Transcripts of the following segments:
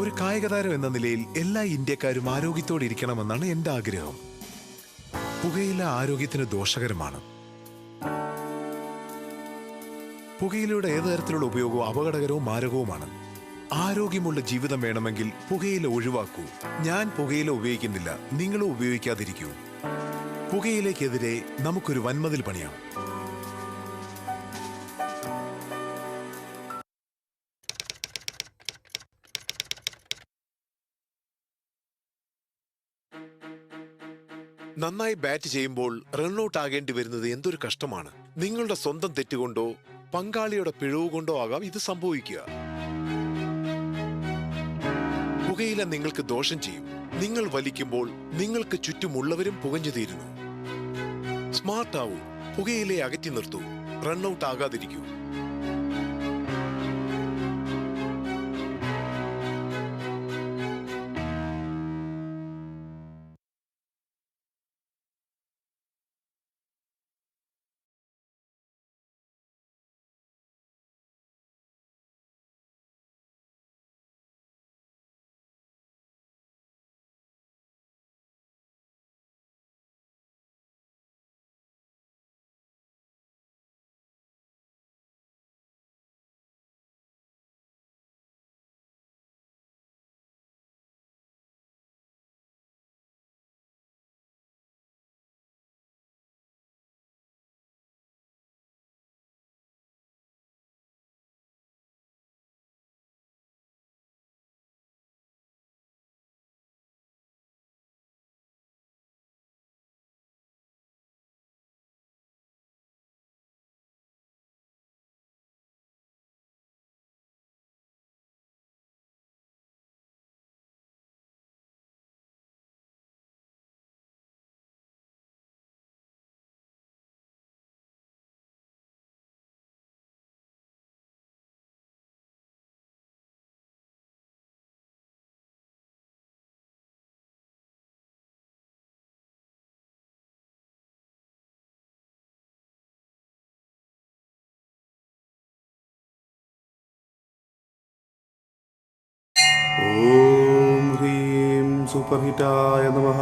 ഒരു കായികതാരം എന്ന നിലയിൽ എല്ലാ ഇന്ത്യക്കാരും ആരോഗ്യത്തോടെ ഇരിക്കണമെന്നാണ് എന്റെ ആഗ്രഹം. പുകയില ആരോഗ്യത്തിന് ദോഷകരമാണ്. പുകയിലയുടെ ഏത് തരത്തിലുള്ള ഉപയോഗവും അപകടകരവും മാരകവുമാണ്. ആരോഗ്യമുള്ള ജീവിതം വേണമെങ്കിൽ പുകയില ഒഴിവാക്കൂ. ഞാൻ പുകയില ഉപയോഗിക്കുന്നില്ല, നിങ്ങളും ഉപയോഗിക്കാതിരിക്കൂ. പുകയിലേക്കെതിരെ നമുക്കൊരു വൻമതിൽ പണിയാം. നന്നായി ബാറ്റ് ചെയ്യുമ്പോൾ റൺഔട്ട് ആകേണ്ടി വരുന്നത് എന്തൊരു കഷ്ടമാണ്. നിങ്ങളുടെ സ്വന്തം തെറ്റുകൊണ്ടോ പങ്കാളിയുടെ പിഴവ് കൊണ്ടോ ആകാം ഇത് സംഭവിക്കുക. പുകയില നിങ്ങൾക്ക് ദോഷം ചെയ്യും. നിങ്ങൾ വലിക്കുമ്പോൾ നിങ്ങൾക്ക് ചുറ്റുമുള്ളവരും പുകഞ്ഞു തീരുന്നു. സ്മാർട്ട് ആവൂ, പുകയിലെ അകറ്റി നിർത്തൂ, റൺഔട്ട് ആകാതിരിക്കൂ. ഓം ഹ്രീം സൂപ്പർ ഹിറ്റായ നമഃ.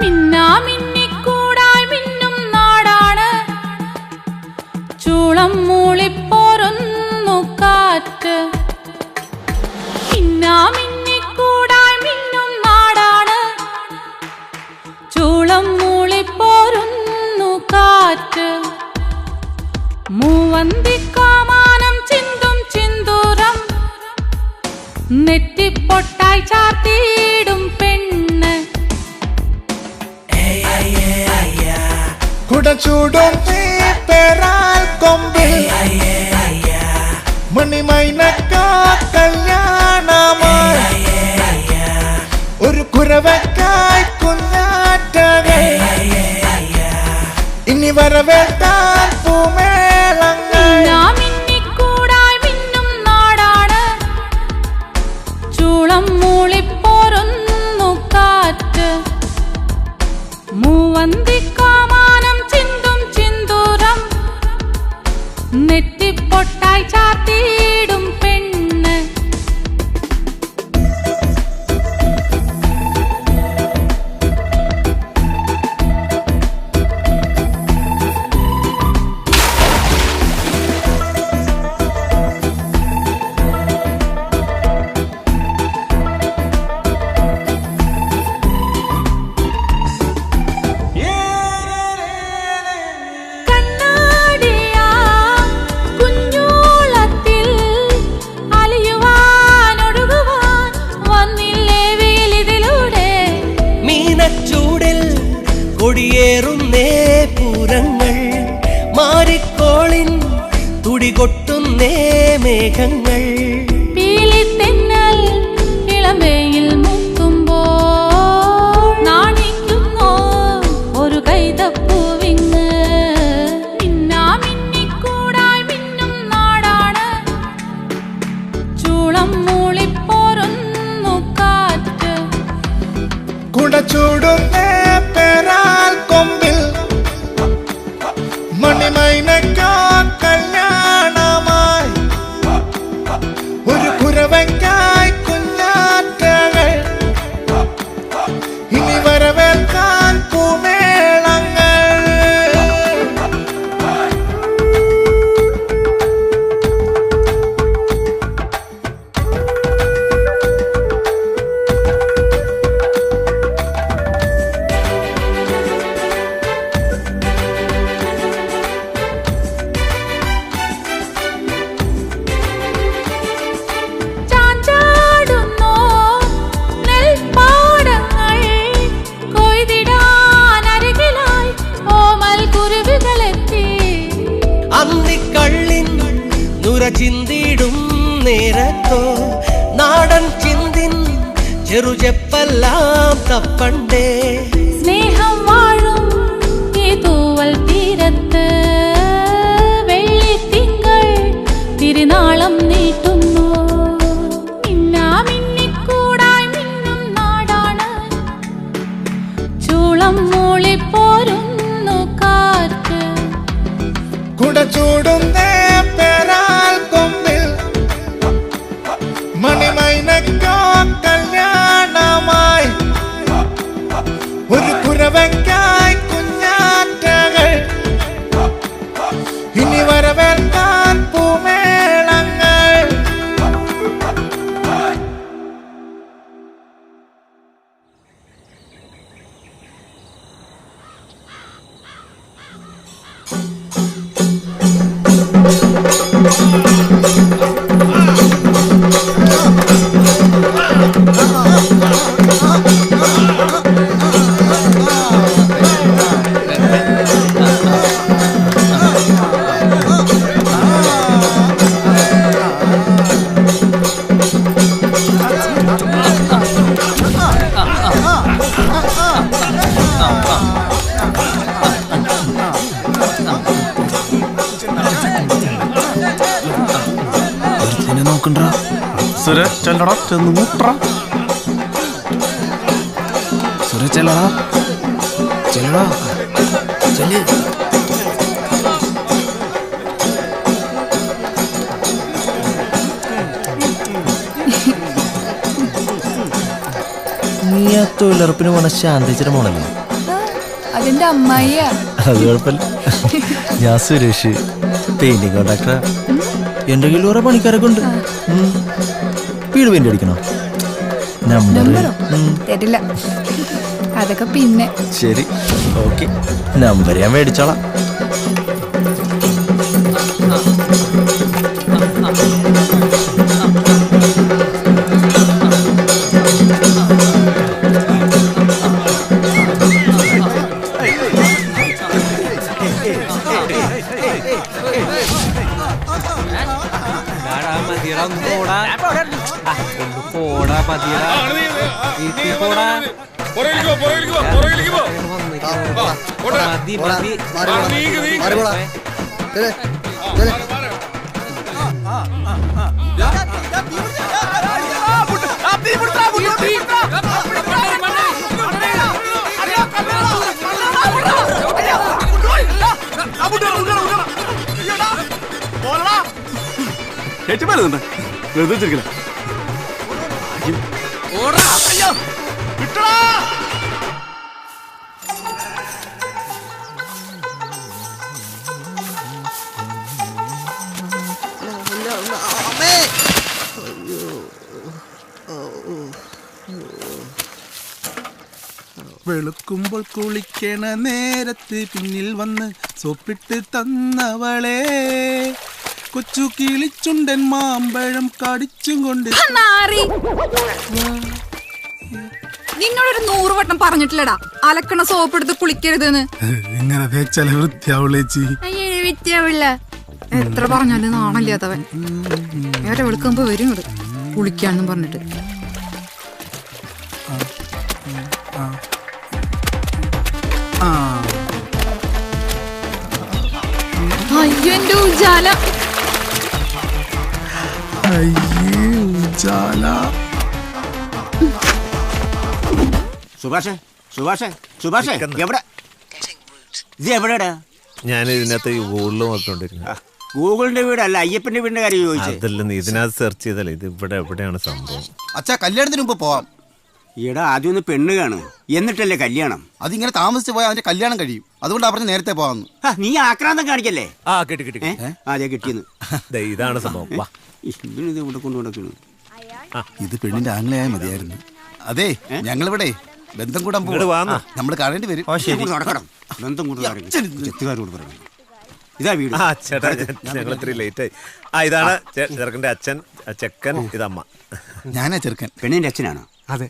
മിന്നാമിന്നിക്കൂടായി മിന്നും നാടാണ്, ചൂളം മൂളിപ്പോരുന്നു കാറ്റ്. മിന്നാമിന്നിക്കൂടായി മിന്നും നാടാണ്, ചൂളം മൂളിപ്പോരുന്നു കാറ്റ്. മൂവന്തിക്കാമാനം ചിന്തും ചിന്തൂരം, നെറ്റിപ്പൊട്ടായി ചാർത്തിയിടും പെണ്ണ്. കുടച്ചൂടും പേരാൽ കൊമ്പിൽ മണിമൈനക്കാ കല്യാണമായി, ഒരു കുരവക്കായി കുഞ്ഞാറ്റകൾ ഇനി വരവേൽക്കാൻ പൂമേളങ്ങൾ. മിന്നിക്കൂടായി മിന്നും നാടാണ്, ചൂളം മൂളിപ്പോരുന്നു കാറ്റ്. മൂവന്തിക്കാമാനം ചിന്തും ചിന്തൂരം, നെറ്റിപ്പൊട്ടായി ചാർത്തിയിടും പെണ്ണ്. നാടൻ ചിന്തിൻ ചെറുചെപ്പെല്ലാം തപ്പണ്ടേ. സ്നേഹം വാഴും ഈ തൂവൽ തീരത്ത് വെള്ളിത്തിങ്കൾ തിരുനാളം നീട്ടുന്നു. മിന്നാമിന്നിക്കൂടായി മിന്നും നാടാണ്, ചൂളം മൂളിപ്പോരുന്നു കാറ്റ്. കുട ചൂടുന്ന പേരാൽ കൊമ്പിൽ മണിമൈനക്കോ കല്യാണമായി. ഒരു കുരവയ്ക്കായി കുഞ്ഞാറ്റകൾ ഇനി വരവേൽക്കാൻ പൂമേളങ്ങൾ. നോക്കണ്ട സുരേ ചെല്ലടാ ചെന്ന് മുട്ട. സുരേ ചെല്ലടാ ചെല്ലടാ ചെല്ല്. നീ ആ തൊഴിലുറപ്പിന് പോണ ശാന്തിച്ചിട്ട് പോണല്ലേ? അതിന്റെ അമ്മായിയാ. അത് കുഴപ്പമില്ല. ഞാൻ സുരേഷ്, പെയിന്റിങ് കോൺട്രാക്ടറാ. എന്റെ കയ്യിൽ കുറെ പണിക്കാരൊക്കെ ഉണ്ട്. വീട് പെയിന്റ് അടിക്കണോ? നമ്പറോ തരില്ല, അതൊക്കെ പിന്നെ. ശരി, ഓക്കെ, നമ്പർ ഞാൻ മേടിച്ചോളാം. വെളുക്കുമ്പോൾ കുളിക്കണ നേരത്ത് പിന്നിൽ വന്ന് സോപ്പിട്ട് തന്നവളെ, കൊച്ചു കിളിച്ചുണ്ടൻ മാമ്പഴം കടിച്ചും കൊണ്ട്. നിന്നോടൊരു 100 വട്ടം പറഞ്ഞിട്ടില്ലടാ അലക്കണ സോപ്പ് എടുത്ത് കുളിക്കരുതെന്ന്. ഇങ്ങനെ തേച്ചാല വൃത്തിയാവുള്ളേച്ചി. വിറ്റാവില്ല, എത്ര പറഞ്ഞാലും നാണല്ലാത്തവൻ. വേറെ വെളുക്കുമ്പോ വരും ഇങ്ങോട്ട് കുളിക്കാന്നും പറഞ്ഞിട്ട്. അയ്യോ എന്റെ ഉജാല. സുഭാഷേ സുഭാഷേ സുഭാഷേ എവിടെ ഇത് എവിടെയാ? ഞാൻ ഇതിനകത്ത് ഗൂഗിളിൽ നോക്കിക്കൊണ്ടിരുന്നത്. ഗൂഗിളിന്റെ വീടല്ല, അയ്യപ്പന്റെ വീടിന്റെ കാര്യം ചോദിച്ചത്. അതല്ലെന്ന് ഇതിനകത്ത് സെർച്ച് ചെയ്തല്ലേ, ഇത് ഇവിടെ എവിടെയാണ് സംഭവം? അച്ഛാ കല്യാണത്തിന് മുമ്പ് പോവാം. ഈടാ ആദ്യം ഒന്ന് പെണ്ണ് കാണും, എന്നിട്ടല്ലേ കല്യാണം. അതിങ്ങനെ താമസിച്ച് പോയാൽ അതിന്റെ കല്യാണം കഴിയും. അതുകൊണ്ട് പറഞ്ഞ് നേരത്തെ പോവാന്ന്. നീ ആക്രാന്തം കാണിക്കല്ലേ? ആ കിട്ടി കിട്ടി. അതെ കിട്ടിയെന്ന്. ഇതാണ് സംഭവം. ഇതിനിത് ഇവിടെ കൊണ്ടു നടക്കുന്നു. ഇത് പെണ്ണിന്റെ ആംഗ്ലയായ മതിയായിരുന്നു. അതെ ഞങ്ങളിവിടെ ബന്ധം കൂടാൻ പോവാ. നമ്മൾ കാണേണ്ടി വരും. നടക്കണം, ബന്ധം കൂടെ ചെത്തുകാരോട് പറയണം. ഇതാ വീട്. ചേട്ടാ ഞങ്ങൾ ഇത്തിരി ലേറ്റ് ആയി. ഇതാണ് ചെറുക്കന്റെ അച്ഛൻ, ചെക്കൻ, ഇതമ്മ. ഞാനാ ചെറുക്കൻ. പെണ്ണിന്റെ അച്ഛനാണോ? അതെ.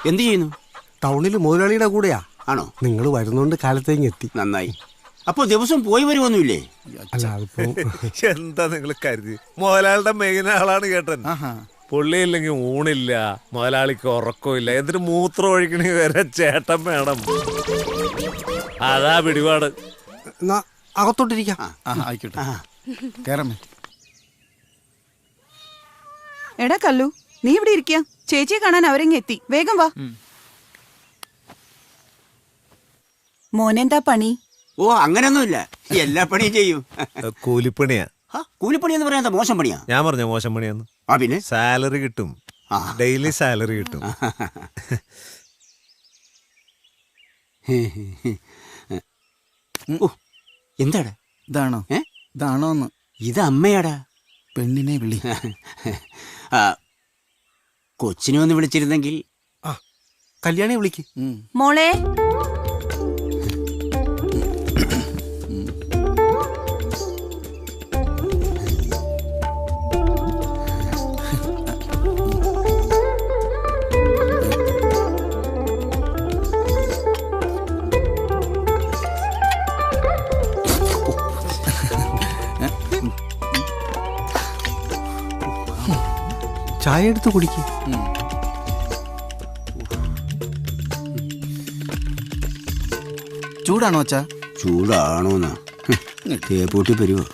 എന്ത് ചെയ്യുന്നു? ടൗണിൽ മുതലാളിയുടെ കൂടെയാ. ആണോ? നിങ്ങൾ വരുന്നോണ്ട് കാലത്തേക്ക് എത്തി. നന്നായി. അപ്പൊ ദിവസം പോയി വരുമൊന്നുമില്ലേ? അല്ല അതിപ്പോ എന്താ നിങ്ങൾ കരുതി? മുതലാളിയുടെ മെയിൻ ആളാണ് കേട്ടൻ. പുള്ളിയില്ലെങ്കിൽ ഊണില്ല, മുതലാളിക്ക് ഉറക്കമില്ല, എന്നിട്ട് മൂത്രം ഒഴിക്കണേ വരെ ചേട്ടൻ വേണം. അതാ പിടിപാട്. അകത്തോട്ടിരിക്കാം. ആയിക്കോട്ടെ, കേറമ്മേ. എടാ കല്ലു, നീ ഇവിടെ ഇരിക്കുക. ചേച്ചിയെ കാണാൻ അവരെങ്ങ് എത്തി. വേഗം വാ. മോനെന്താ പണി? ഓ, അങ്ങനൊന്നുമില്ല, എല്ലാ പണിയും ചെയ്യും. കൂലിപ്പണിയാ. കൂലിപ്പണി എന്ന് പറയാൻ മോശം പണിയാ? ഞാൻ പറഞ്ഞ മോശം പണിയാന്ന്. പിന്നെ സാലറി കിട്ടും, ഡെയിലി സാലറി കിട്ടും. എന്താടാ? ഇതാണോ? ഇതാണോന്ന്? ഇത് അമ്മയാടാ. പെണ്ണിനെ വിളി. കൊച്ചിനെ ഒന്ന് വിളിച്ചിരുന്നെങ്കിൽ. കല്യാണി വിളിക്ക്. മോളെ, ചായ എടുത്ത് കുടിക്ക്. ചൂടാണോ അച്ഛാ? ചൂടാണോന്നാ? തേപ്പൂട്ടി വരുവോ?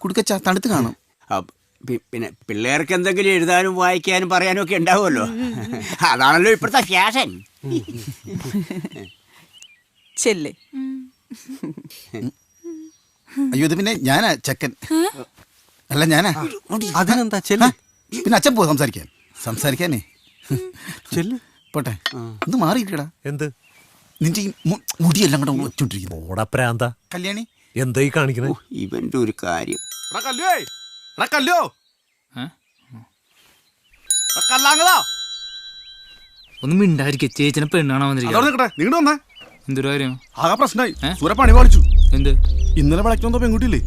കുടിക്കച്ചാ, തണുത്ത് കാണും. പിന്നെ പിള്ളേർക്ക് എന്തെങ്കിലും എഴുതാനും വായിക്കാനും പറയാനും ഒക്കെ ഉണ്ടാവുമല്ലോ. അതാണല്ലോ ഇപ്പോഴത്തെ ഫാഷൻ. ചെല്ലേ. അയ്യോ, ഇത് പിന്നെ ഞാനാ ചെക്കൻ. അല്ല, ഞാനാ. അതിനെന്താ ചെല്ല്. പിന്നെ അച്ഛൻ പോ സംസാരിക്കാനേ. ചെല്ല്. പോട്ടെ, ഒന്ന് മാറിയിട്ടാ. എന്ത്? നിന്റെ ഈ മുടിയെല്ലാം കൂടെ വെച്ചോണ്ടിരിക്കുന്നു. ഓടപ്രാന്താ കല്യാണി എന്തായി കാണിക്കണേ? ഇവന്റെ ഒരു കാര്യം. ഒന്നും മിണ്ടായിരിക്കും. ചേച്ചിനെ പെണ്ണാണോ വന്നിരിക്കുന്നത്? എന്തൊരു കാര്യം? ആകെ പ്രശ്നമായി. സൂര പണി പാളിച്ചു. എന്ത്? ഇന്നലെ വിളക്ക് വന്ന പെൺകുട്ടിയില്ലേ,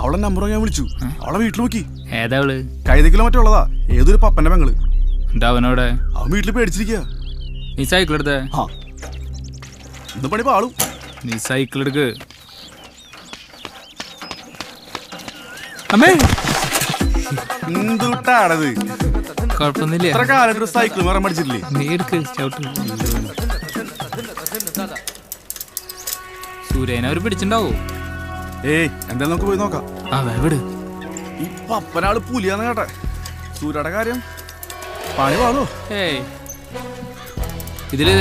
അവളെ നമ്പർ ഞാൻ വിളിച്ചു. അവളെ വീട്ടിൽ നോക്കി. ഏതാ അവള്? കൈതക്കിലോ മറ്റോ ഉള്ളതാ, ഏതൊരു പപ്പന്റെ പെങ്ങള്. എന്താ അവനോടെ? അവൻ വീട്ടിൽ പേടിച്ചിരിക്കുക. നീ സൈക്കിൾ എടുത്തേ. ഇന്ന് പണി പാളും. നീ സൈക്കിൾ എടുക്ക്. അമ്മേ, എന്തുട്ടാണത്? കുഴപ്പമൊന്നുമില്ല. എത്ര കാലം സൈക്കിൾ മരം പഠിച്ചില്ലേ? നീ എടുക്ക് ചവിട്ട്. സൂര്യനെ അവര് പിടിച്ചിണ്ടാവോ? ഏയ്, എന്തായാലും നമുക്ക് പോയി നോക്കാം. വിട്. ഈ പപ്പനാള് പുലിയാന്ന് കേട്ടെ. സൂര്യയുടെ കാര്യം പണി പാളോ? ഏയ്, ഇതിലേ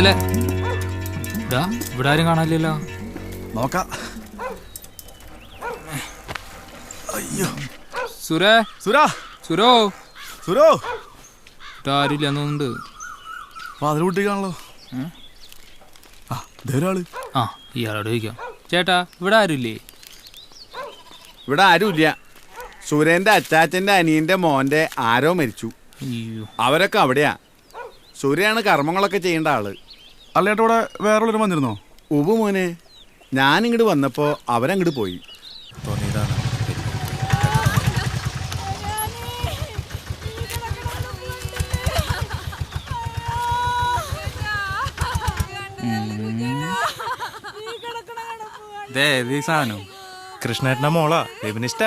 ഇവിടെ ആരും കാണാനില്ലല്ലോ. നോക്കാം. അയ്യോ, സുരോ ആരില്ല തോന്നുന്നുണ്ട്. വാതിൽ പൊട്ടിക്കാണല്ലോ. ഒരാള്. ഇയാളോട് ചോദിക്കാം. ചേട്ടാ, ഇവിടെ ആരുമില്ലേ? ഇവിടെ ആരുമില്ല. സുരേന്റെ അച്ചാച്ചന്റെ അനിയന്റെ മോന്റെ ആരോ മരിച്ചു. അവരൊക്കെ അവിടെയാ. സുരയാണ് കർമ്മങ്ങളൊക്കെ ചെയ്യേണ്ട ആള്. അല്ലേട്ടാ, ഇവിടെ വേറെ വന്നിരുന്നോ? ഉബു മോനെ, ഞാനിങ്ങോട്ട് വന്നപ്പോ അവരങ്ങോട്ട് പോയി. സാധനം കൃഷ്ണേട്ടന്റെ മോളാ, ഫെമിനിസ്റ്റ.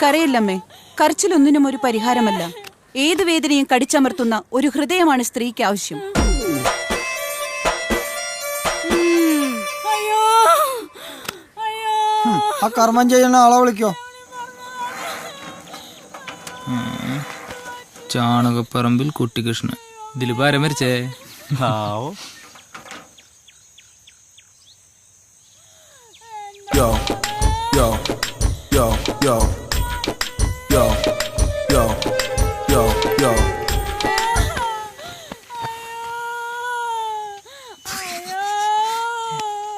കരയില്ലമ്മേ, കരച്ചിലൊന്നിനും ഒരു പരിഹാരമല്ല. ഏത് വേദനയും കടിച്ചമർത്തുന്ന ഒരു ഹൃദയമാണ് സ്ത്രീക്ക് ആവശ്യം. ആ കർമ്മം ചെയ്യുന്ന ആളെ വിളിക്കോ? ചാണകപ്പറമ്പിൽ കുട്ടികൃഷ്ണൻ. ഇതില് പാര മരിച്ചേ? Yo, yo, yo, yo, yo, yo, yo, yo.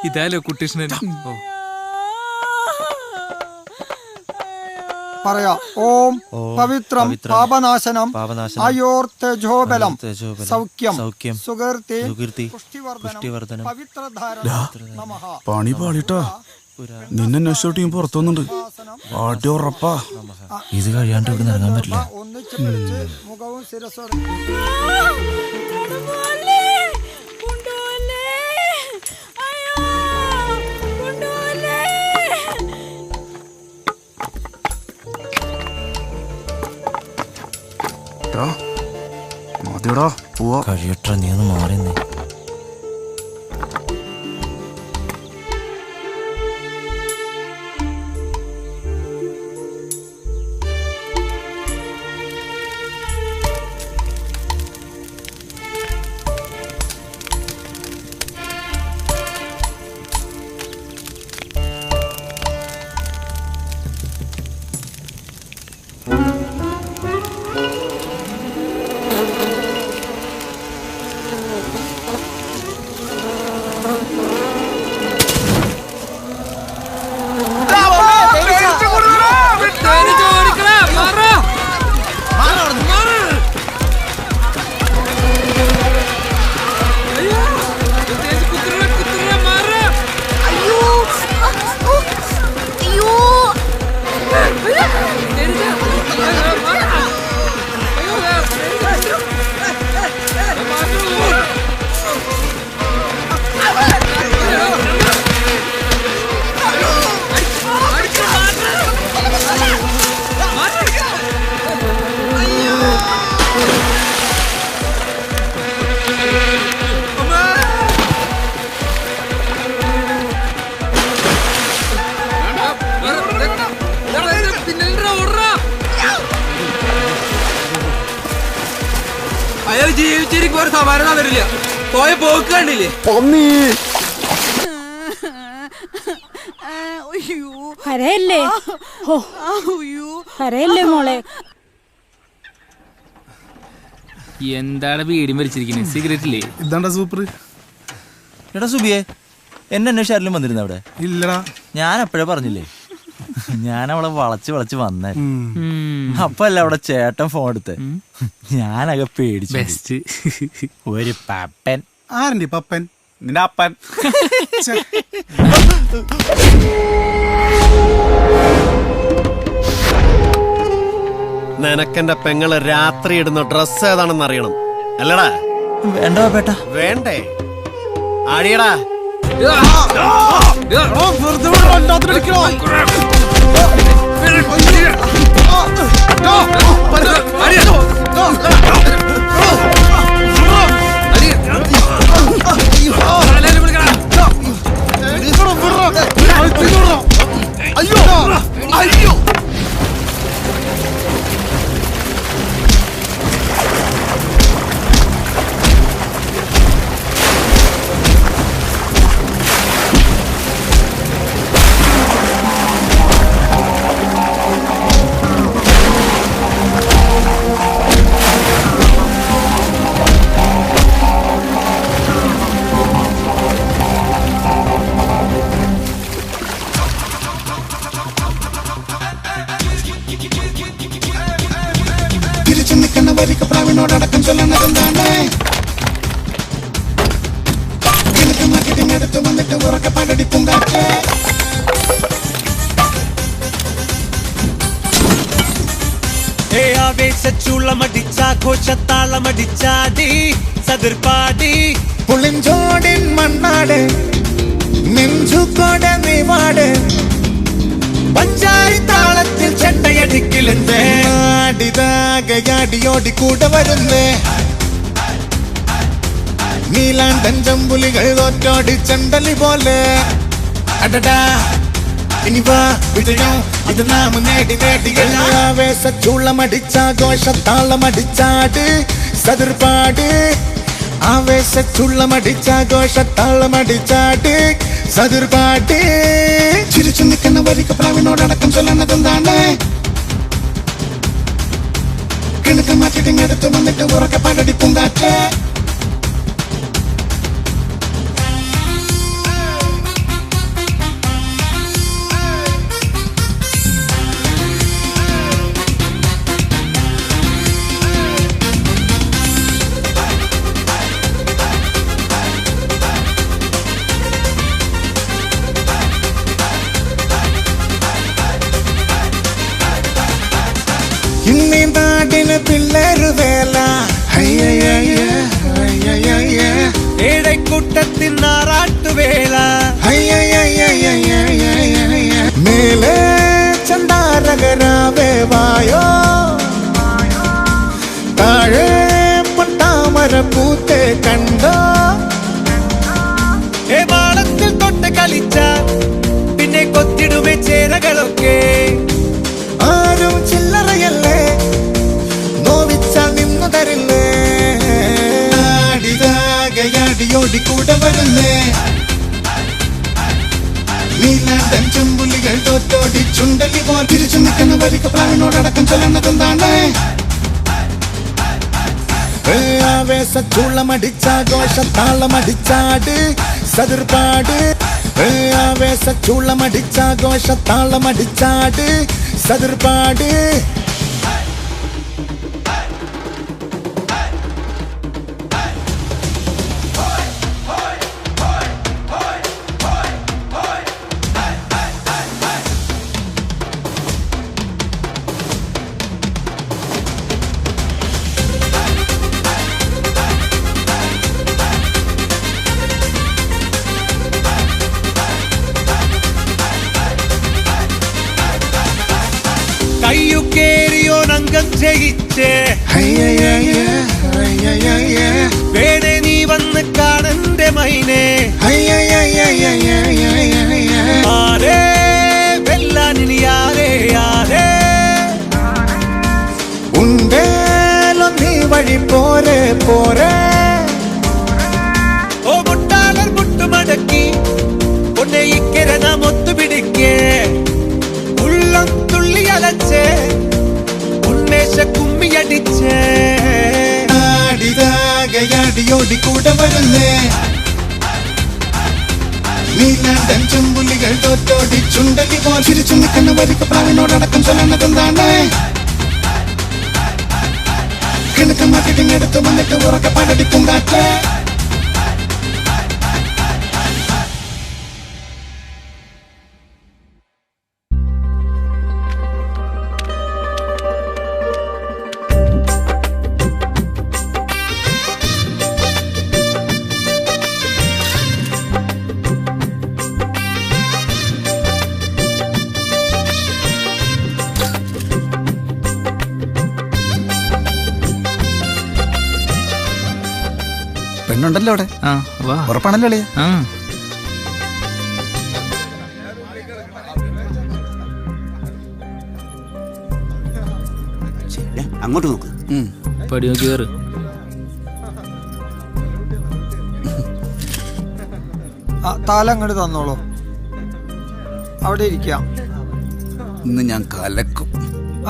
ഇതാലോ Kuttikrishnan. പറയാ. ഓം പവിത്രം പാപനാശനം ആയോർത്തേജോബലം സൗഖ്യം സുകീർത്തി പുഷ്ടിവർദ്ധനം പവിത്രധാരണം നമഃ. പണി പാളിട്ടാ നിന്നെ നഷ്ടോട്ടിയും പുറത്തുവന്നുണ്ട് പാട്ടി ഉറപ്പാ. ഇത് കഴിയാണ്ട് ഇവിടെ ഇറങ്ങാൻ പറ്റില്ല. ഒന്നിച്ച് പിടിച്ച് മുഖവും ശിരസ്സും മതിയടാ പോവാ. കഴിയട്ട നീ ഒന്ന് മാറിന്നേ. അയാൾ ജീവിച്ചിരിക്കും ഒരു സമാധാനം വരില്ല. പോയ പോക്ക് കണ്ടില്ലേ? കരയല്ലേ കരയല്ലേ മോളെ. എന്താണ് വീടും വലിച്ചിരിക്കുന്നത്? സിഗരറ്റ് ഇല്ലേ? ഇതാണ്ടാ സൂപ്പർ. എടാ സുബിയെ, എന്നെ അന്വേഷിച്ചാലും വന്നിരുന്നു അവിടെ? ഇല്ലടാ, ഞാൻ അപ്പോഴേ പറഞ്ഞില്ലേ, ഞാൻ അവളെ വളച്ച് വന്നേ. അപ്പല്ല അവിടെ ചേട്ടൻ ഫോൺ എടുത്തേ. ഞാനൊക്കെ പേടിച്ചു. ഒരു പപ്പൻ. ആരണ്ടി പപ്പൻ? നിന്റെ അപ്പൻ. നിനക്കെന്റെ പെങ്ങള് രാത്രി ഇടുന്ന ഡ്രസ് ഏതാണെന്ന് അറിയണം അല്ലടാ? വേണ്ട പേട്ട. വേണ്ടേ? ആടിയടാ. അയ്യോ പ്രാവിനോടക്കം ചൊല്ലണതെന്താണ്? കിഴക്ക് മാർക്കറ്റിംഗ് എടുത്ത് വന്നിട്ട് ഉറക്കെ പാടടി പൂങ്കാറ്റ്. ആവേശച്ചൂളമടിച്ചാഘോഷത്താളമടിച്ചാടി സതിർപ്പാടി പുളിഞ്ചോടിൻ മണ്ണാട് നെഞ്ചുകോടെ നീവാട് പഞ്ചാരി താളത്തിൽ ചെണ്ടയടിക്കലുണ്ട്. ആടിതാകയാടിയോടി കൂടെ വരുന്നേ നീലാണ്ടൻ ചമ്പുലികൾ തോറ്റോടി ചെണ്ടലി പോലെ. അടടാ ഇനി വാ വിജയം ഇത് നാം നേടി നേടിയ ആവേശച്ചൂളമടിച്ചാഘോഷത്താളമടിച്ചാട് സതിർപ്പാട്. ആവേശച്ചൂളമടിച്ചാഘോഷത്താളമടിച്ചാട് സതിർപ്പാട്. ചിരിച്ചു നിൽക്കുന്ന വരിക്ക് പ്രാവിനോടക്കം ചൊല്ലണതെന്താണ്? കിഴക്ക് മാർക്കറ്റിംഗ് എടുത്ത് വന്നിട്ട് ഉറക്കെ പാടടി പൂങ്കാറ്റ്. നാട്ടിന് പിള്ളേരു വേല ഏഴക്കൂട്ടത്തിനാറാട്ടുവേല മേലെ ചണ്ടാരകരാവേ വായോ താഴെ പൊട്ടാമര പൂത്തെ കണ്ടോ മാളത്തിൽ തൊട്ട് കളിച്ച പിന്നെ കൊത്തിടുമേ ചേരകളൊക്കെ ആരും ചില്ലറയല്ലേ നോവിച്ചാൽ നിന്നു തരില്ലേ ആടിതാകയാടിയോടി കൂടെ വരുന്നേ നീലാണ്ടൻ ചെമ്പുലികൾ തോറ്റോടി ചുണ്ടലി പോ തിരിച്ചു നിൽക്കുന്ന വരിക്ക് പ്രാവിനോടടക്കം ചൊല്ലുന്നതെന്താണ് ആവേശ ചൂളമടിച്ചാഘോഷ താളമടിച്ചാട് സതിർപാട് ആവേശ ചൂളമടിച്ചാഘോഷ താളമടിച്ചാട് സതിർപാട് കയ്യു കേറിയോ നങ്കം ജയിച്ചേ വേണേ നീ വന്ന് കാണന്റെ മൈനെ ആരേ വെല്ലാനിനി ആരേ ആരേ ഉണ്ടേലോ നീ വഴി പോരെ പോരെ ഓ മുട്ടാളർ മുട്ടുമടക്കി ഒന്നെ ഇക്കര നാം ഒത്തുപിടിക്കേ ഉള്ളം തുള്ളി അലച്ചേ ഉന്മേഷ കുമ്മിയടിച്ചേ ആടിതാകയാടിയോടി കൂടെ വരുന്നേ നീലാണ്ടൻ ചെമ്പുലികൾ തോറ്റോടി ചുണ്ടലി പോ ചിരിച്ചു നിൽക്കുന്ന വരിക്ക് പ്രാവിനോടടക്കം ചൊല്ലുന്നതെന്താണ് കിണക്കം മാറ്റിട്ടിങ്ങെടുത്ത് വന്നിട്ട് ഉറക്കെ പാടടിക്കും കാറ്റേ പെണ്ണുണ്ടല്ലോ അവിടെ ഉറപ്പാണല്ലോ അളിയ അങ്ങോട്ട് നോക്ക് പടി നോക്കി കയറ് താലം അങ്ങോട്ട് തന്നോളൂ അവിടെ ഇരിക്കാം ഇന്ന് ഞാൻ കലക്കും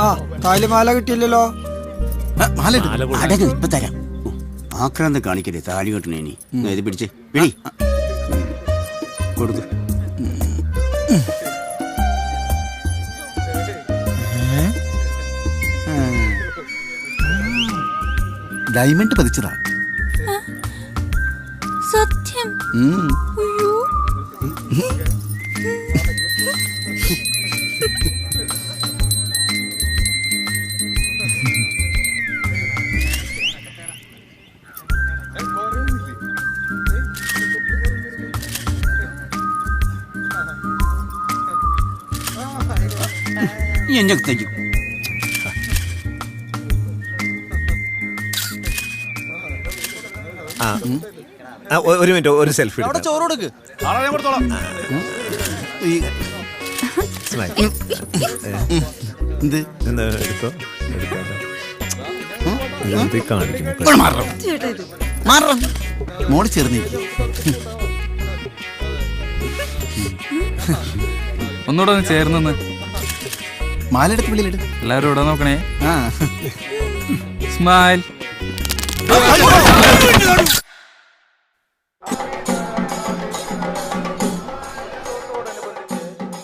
ആ താലിമാല കിട്ടിയില്ലല്ലോ അടങ്ങ് ഇപ്പൊ തരാം ആക്രാന്തം കാണിക്കല്ലേ താലി കെട്ടണേ ഇനി ഇത് പിടിച്ച് വിളി കൊടുത്തു ഡയമണ്ട് പതിച്ചതാ സത്യം എന്നെ തയ്ക്കും ഒരു മിനിറ്റ് ഒരു സെൽഫി ചോറ് കൊടുക്ക് ഞാൻ കൊടുത്തോളാം എടുത്തോ മോള് ചേർന്നിരിക്കും ഒന്നുകൂടെ ഒന്ന് ചേർന്ന് മാലെടുത്ത് വിളിയിലിട് എല്ലാവരും ഇവിടെ നോക്കണേ സ്മൈൽ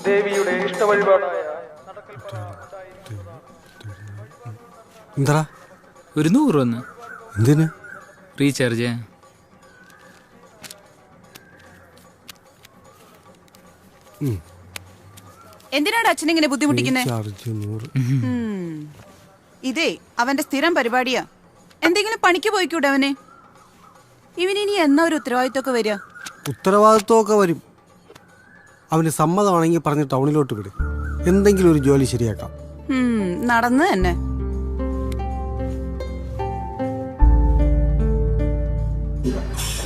ദേവിയുടെ ഇഷ്ട വഴിപാടായ എന്താ ഒരു 100 വന്ന് എന്തിന് റീചാർജ് എന്തിനാണ് അച്ഛനിങ്ങനെ ബുദ്ധിമുട്ടിക്കുന്നത്? ഇതേ അവന്റെ സ്ഥിരം പരിപാടിയാ. എന്തെങ്കിലും പണിക്ക് പോയിക്കൂടെ അവന്? ഇവനിനി എന്നാ ഒരു ഉത്തരവാദിത്വമൊക്കെ വരിക? ഉത്തരവാദിത്വമൊക്കെ വരും. അവന് സമ്മതമാണെങ്കിൽ പറഞ്ഞ് ടൗണിലോട്ട് വിടും. എന്തെങ്കിലും ഒരു ജോലി ശരിയാക്കാം. നടന്നു തന്നെ.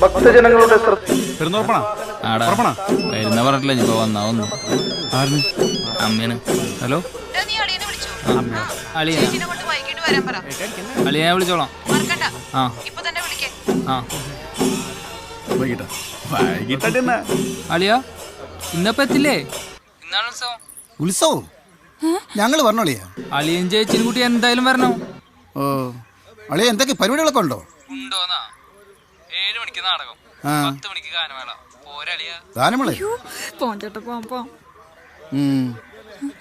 ഭക്തജനങ്ങളുടെ വരുന്ന പറഞ്ഞില്ല ഇപ്പൊ വന്നാ വന്നു. അമ്മേന്. ഹലോ അളിയ ഞാൻ വിളിച്ചോളാം. ആ ആ അളിയ ഇന്നപ്പോ എത്തില്ലേ? ഇന്നാണ് ഉത്സവം. ഉത്സവം ഞങ്ങള് പറഞ്ഞോളിയാ. അളിയൻ ചേച്ചിനും കുട്ടി എന്തായാലും വരണം. ഓ അളിയ എന്തൊക്കെ പരിപാടികളൊക്കെ ഉണ്ടോ? ഉണ്ടോന്നാ? 7 മണിക്ക് നാടകം, 10 മണിക്ക് ഗാനമേള. പോരളിയാ ഗാനമേള?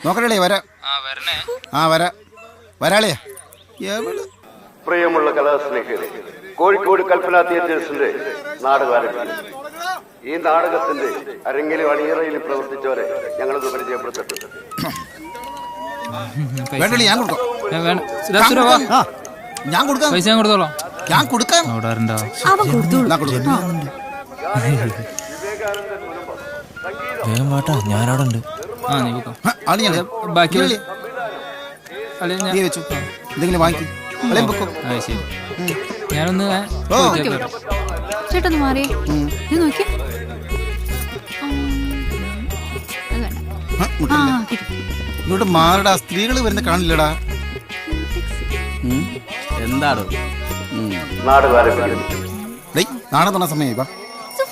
നോക്കണേ വരാ. വരാളിയാ. പ്രിയമുള്ള കലാസ്നേഹികളെ, കോഴിക്കോട് കൽപ്പന തിയേറ്റേഴ്സിന്റെ നാടകം ആരംഭിക്കുന്നു. ഈ നാടകത്തിന്റെ അരങ്ങിലും അണിയറയിലും പ്രവർത്തിച്ചവരെ ഞങ്ങളത് പരിചയപ്പെടുത്തിട്ടുണ്ട്. ഞാൻ കൊടുക്കാം. പൈസ ഞാൻ കൊടുത്തോളാം. ഞാൻ കൊടുക്കാം. ഞാനവിടെ ഉണ്ട്. എന്തെങ്കിലും വാങ്ങിക്കും. ഞാനൊന്ന് ചേട്ടൊന്ന് മാറി നോക്കി. ഇങ്ങോട്ട് മാറടാ. സ്ത്രീകൾ വരുന്ന കാണില്ലടാ. എന്താടോ നാടകം തുടങ്ങാൻ സമയമായി.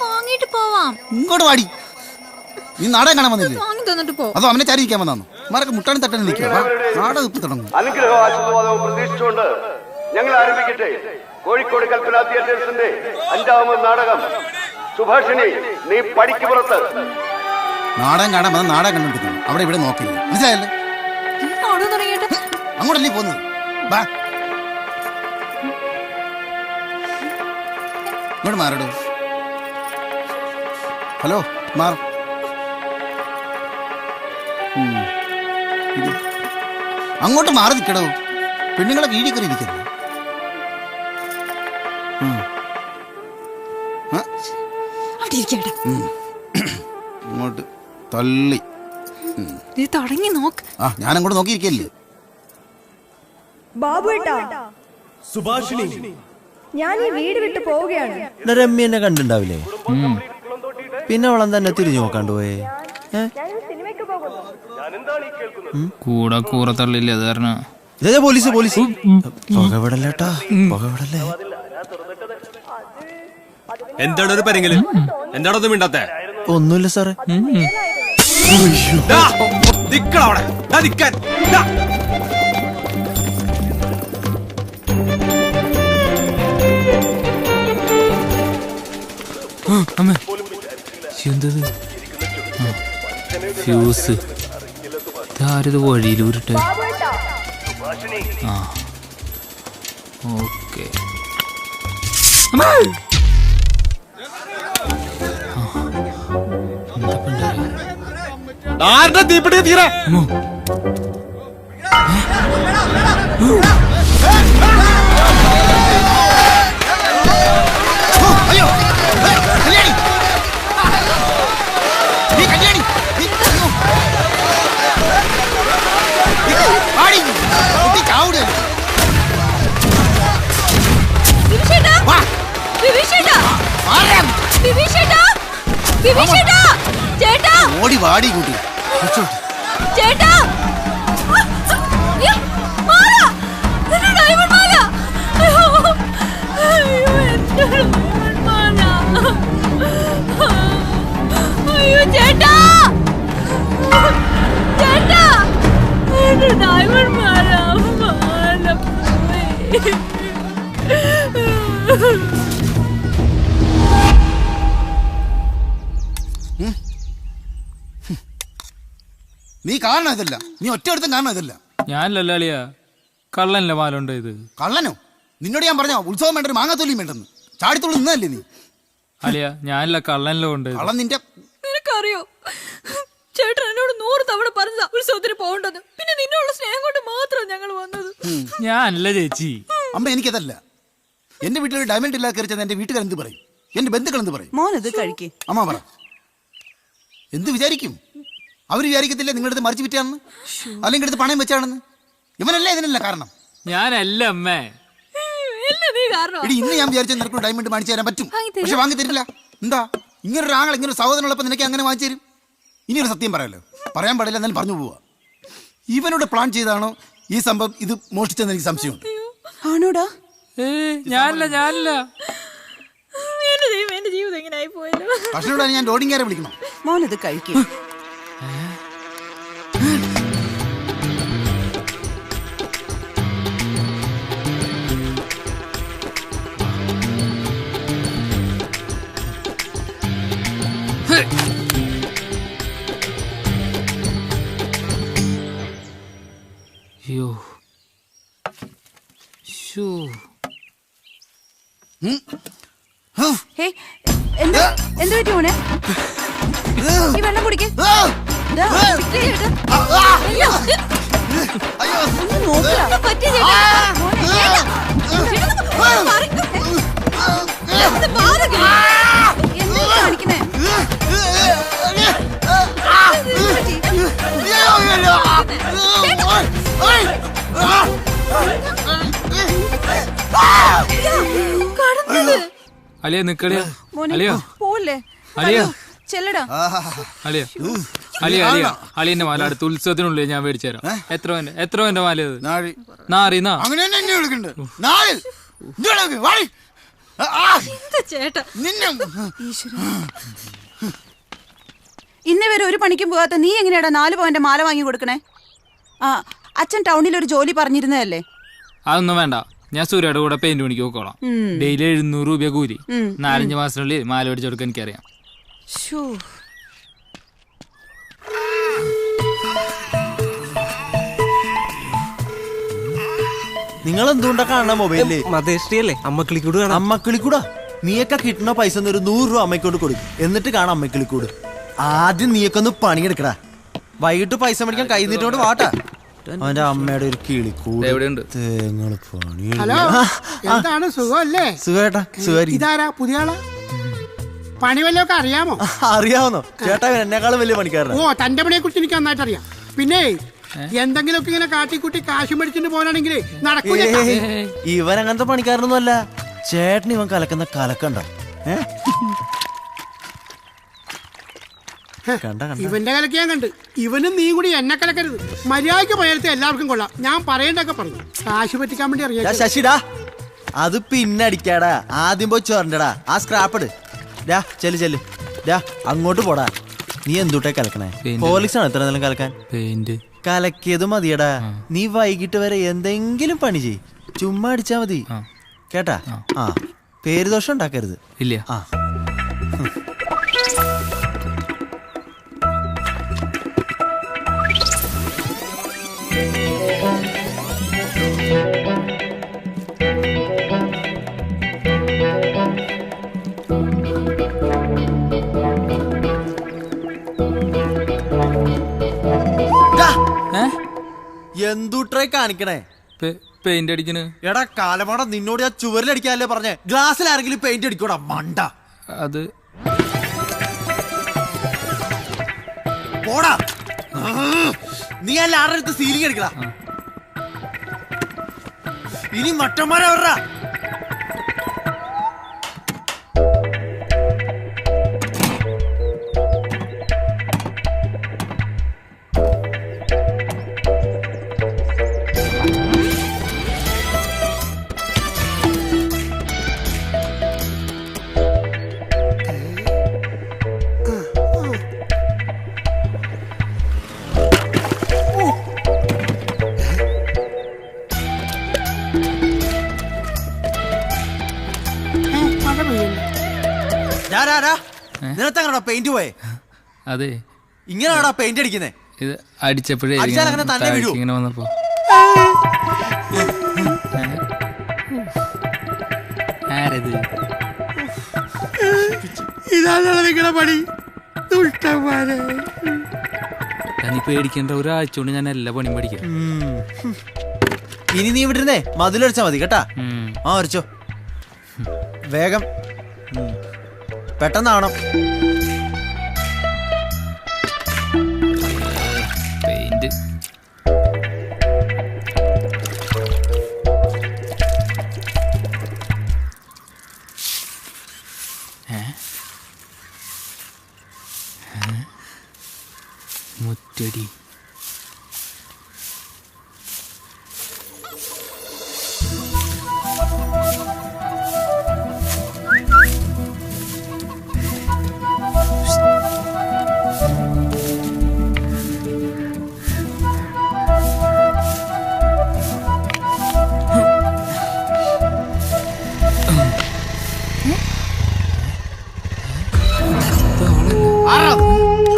വാങ്ങിട്ട് പോവാം. ഇങ്ങോട്ട് വാടി. നീ നാടകം കാണാൻ വന്നില്ലേ? വാങ്ങി തന്നിട്ട് പോ. അതോ അവനെ ചാരി നിൽക്കാൻ വന്നു? മാരൊക്കെ മുട്ടാണി തട്ടാൻ നിൽക്കുക. നാടകം ഇപ്പൊ തുടങ്ങും. അനുഗ്രഹവും ആശീർവാദവും പ്രതീക്ഷിച്ചുകൊണ്ട് ഞങ്ങൾ ആരംഭിക്കട്ടെ. കോഴിക്കോട് കൽപ്പന തിയേറ്റേഴ്സിന്റെ 5ാമത് നാടകം സുഭാഷിണി നീ പടിക്ക് പുറത്ത്. നാടകം കാണാൻ വന്ന നാടകം കണ്ടുപിടിക്കുന്നു. അവിടെ ഇവിടെ നോക്കില്ല. മനസ്സിലായല്ലേ? അങ്ങോട്ടല്ലേ പോന്നത്? ഇങ്ങോട്ട് മാറടോ. ഹലോ മാർ. അങ്ങോട്ട് മാറി നിൽക്കടോ. പെണ്ണുങ്ങളെ വീടിൽ കയറി ഇരിക്കുന്നു. ഇങ്ങോട്ട് തള്ളി തുടങ്ങി നോക്ക്. ഞാനങ്ങോട്ട് നോക്കിയിരിക്കല്ലേ. ബാബുവേട്ടാ, സുഭാഷിണി, ഞാൻ ഈ വീട് വിട്ട് പോവുകയാണ്. രമ്യ എന്നെ കണ്ടിണ്ടാവില്ലേ? പിന്നെ അവളെ തന്നെ തിരിഞ്ഞു നോക്കാണ്ട് പോയേ. കൂടെ കൂറ തള്ളില്ലേ? അത് കാരണം ഇതേ പോലീസ് പോലീസ് പുകവിടല്ലേട്ടാ, പുകവിടല്ലേ. എന്താണ് ഒരു പരിങ്ങല്? എന്താണോ ഒന്നും മിണ്ടാത്തെ? ഒന്നുമില്ല സാറേ. നിക്കണവിടെ. നിക്കാൻ എന്തത്? ഫ്യൂസ്. ഇതാരത് വഴിയിൽ ഉരുട്ടെ? ആ ഓക്കെ. ആരുടെ തീപ്പിടി തീരെ? ഓടി വാടി കൂട്ടി. ചേട്ടാ ചേട്ടാ ചേട്ടാ ഡയമണ്ട് മാല നീ കാണണം ഇതല്ല. നീ ഒറ്റ എടുത്തും കാണണം ഇതല്ല. ഞാനല്ല അളിയ, കള്ളനല്ലേ മാല ഉണ്ട്. ഇത് കള്ളനോ? നിന്നോട് ഞാൻ പറഞ്ഞ ഉത്സവം വേണ്ട, ഒരു മാങ്ങാത്തൊലിയും വേണ്ടെന്ന്. ചാടിത്തുള്ളി നിന്നല്ലേ നീ? അളിയ ഞാനല്ല, കള്ളനല്ലോ ഉണ്ട്. കള്ളൻ നിന്റെ. നിനക്കറിയോ ചേട്ടൻ എന്നോട് 100 തവണ പറഞ്ഞ ഉത്സവത്തിന് പോകണ്ടെന്ന്. പിന്നെ നിന്നുള്ള സ്നേഹം കൊണ്ട് മാത്രം ഞങ്ങൾ വന്നത്. ഞാനല്ല ചേച്ചി. അമ്മ എനിക്കതല്ല. എന്റെ വീട്ടിൽ ഡയമണ്ട് ഇല്ലാതെ കയറിച്ചത് എന്റെ വീട്ടുകാർ എന്ത് പറയും, എന്റെ ബന്ധുക്കൾ എന്ത് പറയും? മോനത് കഴിക്കേ. അമ്മ പറ, എന്ത് വിചാരിക്കും? അവർ വിചാരിക്കത്തില്ലേ നിങ്ങളുടെ മറിച്ച് വിറ്റാണെന്ന്, അല്ലെങ്കിൽ എടുത്ത് പണയം വെച്ചാണെന്ന്? ഇവനല്ലേ ഇതിനല്ല കാരണം. ഞാനല്ല അമ്മേ. ഇന്ന് ഞാൻ വിചാരിച്ച നിനക്ക് ഡയമണ്ട് വാങ്ങിച്ചു തരാൻ പറ്റും, പക്ഷെ വാങ്ങി തരില്ല. എന്താ ഇങ്ങനൊരു ആങ്ങൾ, ഇങ്ങനെ സഹോദരനുള്ളപ്പോൾ നിനക്ക് അങ്ങനെ വാങ്ങിച്ചു തരും? ഇനിയൊരു സത്യം പറയാലോ, പറയാൻ പാടില്ല, എന്നാലും പറഞ്ഞു പോവാ. ഇവനോട് പ്ലാൻ ചെയ്താണോ ഈ സംഭവം ഇത് മോഷ്ടിച്ചെന്ന് എനിക്ക് സംശയമുണ്ട്. ആണോടാ? ഞാനല്ല. എന്റെ ജീവിതം എങ്ങനെ ആയി പോയല്ലോ. ഭക്ഷണോടാണ് ഞാൻ ലോഡിംഗാരെ വിളിക്കണം. മോനത് കഴിക്കേ. എന്താ പറ്റി മോനെ? ഈ വെള്ളം കുടിക്കേ. കാണിക്കുന്നേ? അലിയ നിക്കളിയ അലിയോ പോലെ അലിയ ചെല്ലടാ. അലിയ അലിയ അലിയ അലിയന്റെ മാല അടുത്ത ഉത്സവത്തിനുള്ളിൽ ഞാൻ മേടിച്ചു തരാം. എത്ര എന്റെ മാല നാറിനാ ഇന്നേ വരെ ഒരു പണിക്കും പോകാത്ത നീ എങ്ങനെയാടാ 4 പവന്റെ മാല വാങ്ങി കൊടുക്കണേ? ആ അച്ഛൻ ടൗണിൽ ഒരു ജോലി പറഞ്ഞിരുന്നതല്ലേ? അതൊന്നും വേണ്ട, ഞാൻ സൂര്യയുടെ കൂടെ പെയിന്റ് പണിക്ക് പോക്കോളാം. ഡെയിലി 700 രൂപ കൂലി. 4-5 മാസത്തിനുള്ളിൽ മാല മേടിച്ചു കൊടുക്കാൻ എനിക്കറിയാം. നിങ്ങൾ എന്തുകൊണ്ടാ കാണാൻ മൊബൈലില്? മതേഷ്ടിയല്ലേ അമ്മക്കിളിക്കൂട് കാണാം. അമ്മക്കിളിക്കൂടാ? നീയൊക്കെ കിട്ടുന്ന പൈസ 100 രൂപ അമ്മയ്ക്കോട് കൊടുക്കും, എന്നിട്ട് കാണാം അമ്മക്കിളിക്കൂട്. ആദ്യം നീയൊക്കെ ഒന്ന് പണിയെടുക്കടാ, വൈകിട്ട് പൈസ മേടിക്കാൻ കൈ നീട്ടോണ്ട് വാട്ടാ. അവന്റെ അമ്മയുടെ ഒരു കിളിക്കൂട് എവിടെയുണ്ട്? ഹലോ, എന്താണ് സുഖമല്ലേ? സുഖേട്ടാ. ഇതാരാ പുതിയ ആളാ? പണി വല്ലതൊക്കെ അറിയാമോ? അറിയാവുന്നോ ചേട്ടാ? എന്നെക്കാളും വലിയ പണിക്കാരനാ. ഓ, തന്റെ പണിയെ കുറിച്ച് എനിക്ക് നന്നായിട്ട് അറിയാം. പിന്നെ എന്തെങ്കിലുമൊക്കെ ഇങ്ങനെ കാട്ടിക്കുട്ടി കാശ് മേടിച്ചിട്ട് പോകാനാണെങ്കിൽ നടക്കൂല. ഇവൻ അങ്ങനത്തെ പണിക്കാരനൊന്നും അല്ല ചേട്ടൻ. ഇവൻ കലക്കുന്ന കലക്കണ്ട. ഇവന്റെ കലക്ക് ഞാൻ കണ്ട്. ഇവനും നീ കൂടി എന്നെ കലക്കരുത്. മര്യാദയ്ക്ക് പണിയെടുത്ത് എല്ലാവർക്കും കൊള്ളാം. ഞാൻ പറയേണ്ടൊക്കെ പറഞ്ഞു. കാശ് പറ്റിക്കാൻ വേണ്ടി അറിയാം. ശശിടാ, അത് പിന്നെ അടിക്കാടാ. ആദ്യം പോയി ചോരണ്ടടാ ആ സ്ക്രാപ്പ്. ചെല്ല് അങ്ങോട്ട് പോടാ. നീ എന്തുട്ടേ കലക്കണേ? പോലീസാണ് എത്ര നേരം കലക്കാൻ? പെയിന്റ് കലക്കിയത് മതിയടാ. നീ വൈകിട്ട് വരെ എന്തെങ്കിലും പണി ചെയ്, ചുമ്മാ അടിച്ചാ മതി കേട്ടാ. ആ പേര് ദോഷം ഉണ്ടാക്കരുത്. ഇല്ല. ആ എന്തുട്രേ കാണിക്കണേ? പെയിന്റ് അടിക്കണ്. എടാ കാലമാട, നിന്നോട് ഞാൻ ചുവരിലടിക്കാനല്ലേ പറഞ്ഞേ? ഗ്ലാസ്സിൽ ആരെങ്കിലും പെയിന്റ് അടിക്കൂടാ മണ്ട. അത് പോടാ. നീ അല്ല ആരുടെ അടുത്ത് സീലിംഗ് അടിക്കടാ. ഇനി മറ്റന്മാരെ വരാ. നിനത്തങ്ങടാ പെയിന്റ് പോയേ? അതെ, ഇങ്ങനെയാണോ പെയിന്റ് അടിക്കുന്നേ? ഇത് അടിച്ചപ്പോഴേ ഇങ്ങനെ വന്നപ്പോ ഇതാണ് നിങ്ങളുടെ പണി. ദുഷ്ടന്മാരെ. നീ പേടിക്കേണ്ട, ഒരാഴ്ച കൊണ്ട് ഞാൻ എല്ലാ പണിയും പഠിക്കാം. ഇനി നീ വിട്ടിരുന്നേ മതിലടിച്ചാ മതി കേട്ടാ. ആ വരച്ചോ വേഗം, പെട്ടെന്നാവണം. പെയിന്റ് മുറ്റടി.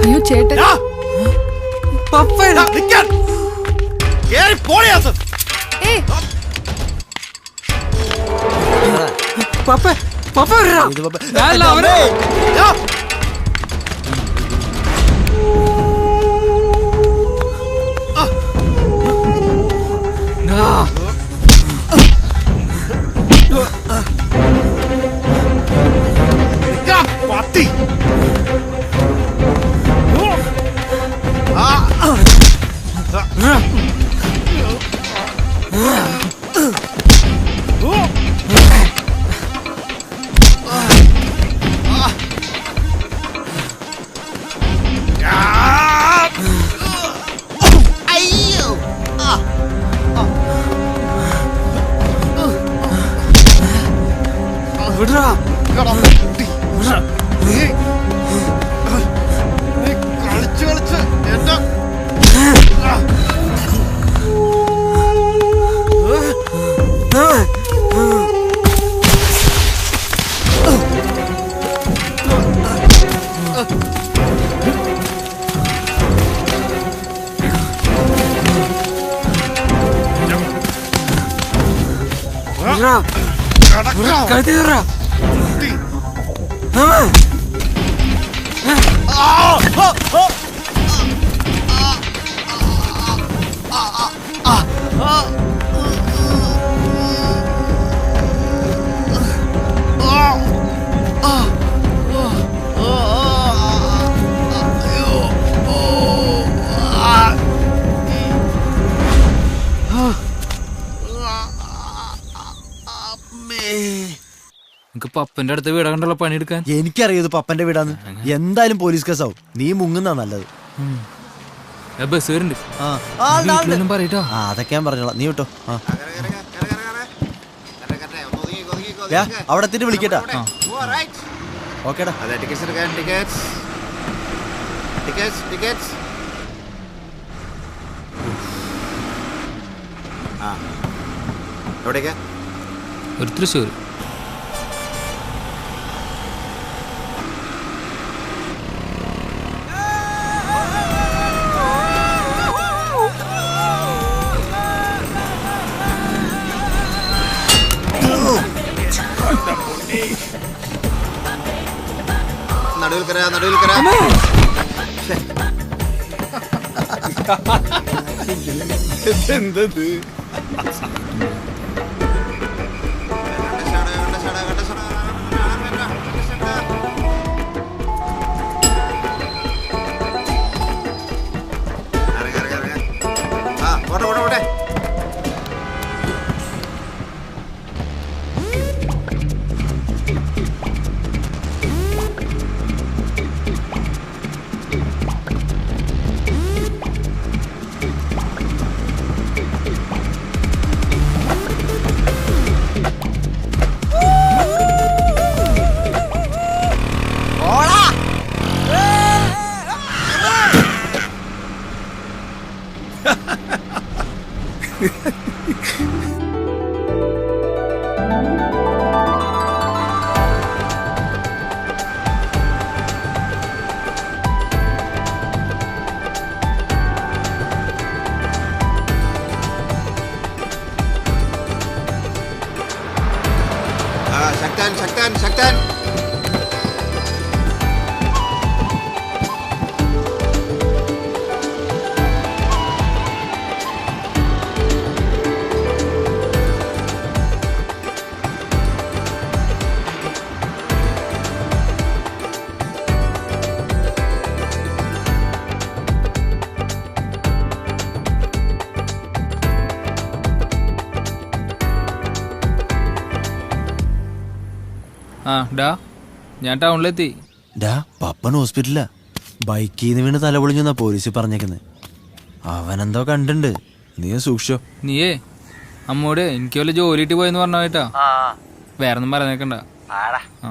അയ്യോ ചേട്ടൻ പപ്പന്റെ അടുത്ത് വീടാ കണ്ടുള്ള പണിയെടുക്കാൻ. എനിക്കറിയത് പപ്പന്റെ വീടാന്ന്. എന്തായാലും പോലീസ് കേസാവും. നീ മുങ്ങുന്നാ നല്ലത്. ബസ് വരുന്നുണ്ട് പറയട്ടോ. അതൊക്കെ ഞാൻ പറഞ്ഞോളാം, നീ വിട്ടോ. അവിടെ എത്തിട്ട് വിളിക്കട്ടാ. ഓക്കേടാ. ഒരു തൃശ്ശൂർ. എന്തത് ശക്തൻ ആ ഡാ ഞാൻ ടൗണിലെത്തി. ഡാ പപ്പൻ ഹോസ്പിറ്റലാ. ബൈക്കിൽ നിന്ന് വീണ് തല പൊളിഞ്ഞെന്നാ പോലീസ് പറഞ്ഞേക്കുന്നത്. അവനെന്തോ കണ്ടുണ്ട്, നീ സൂക്ഷിച്ചോ. നീയേ അമ്മോട് എനിക്ക് വല്ല ജോലിയിട്ട് പോയെന്ന് പറഞ്ഞ കേട്ടാ. വേറൊന്നും പറഞ്ഞേക്കണ്ട. ആ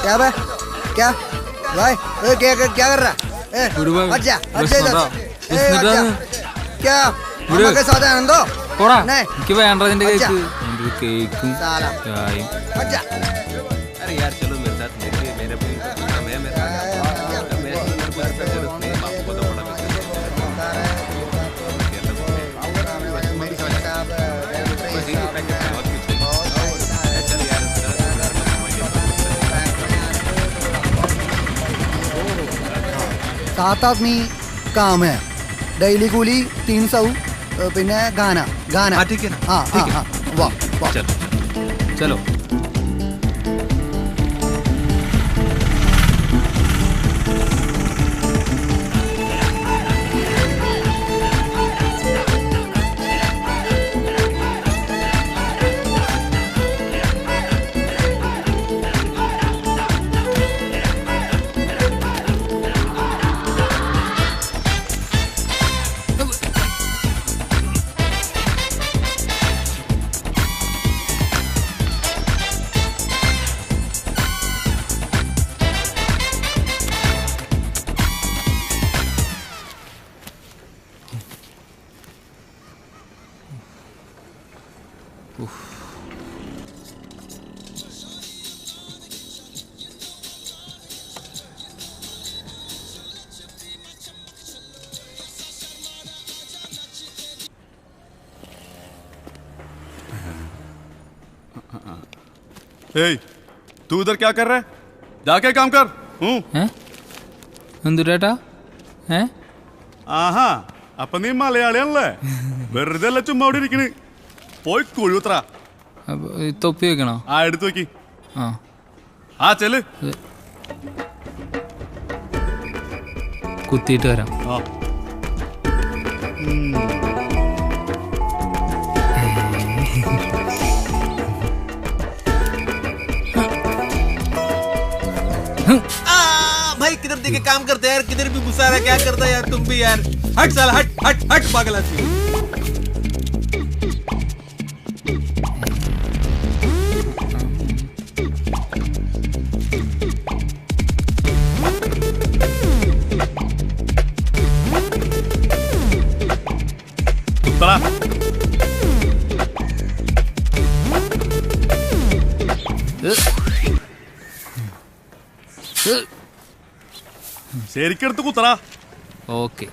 क्या बे क्या भाई क्या कर रहा है अच्छा क्या के साथ आनंदो എനിക്ക് വേണ്ടതിന്റെ കേക്ക് കേക്കും ചായയും. अरे यार चलो मेरे साथ मेरे सात आदमी काम है, डेली कूली 300 പിന്നെ गाना गाना ठीक है ना. हाँ हाँ हाँ वाह वाह चलो तू उधर क्या कर रहा है? जाके काम कर. എന്തുരേട്ടാ? ആഹാ അപ്പൊ നീ മലയാളിയാണല്ലേ? വെറുതെ അല്ല ചുമ്മാ അവിടെ ഇരിക്കണ്. പോയി കുഴുത്ര. തൊപ്പി വെക്കണോ? ആ എടുത്തു വെക്കി. ആ ചെല്. കുത്തിയിട്ട് വരാം. भाई किधर देखे काम करते यार, किधर भी घुसा रहा, क्या करता यार तुम भी यार. हट साला हट हट हट पागल आदमी. ശരിക്കെടുത്ത് കുത്തറ. ഓക്കെ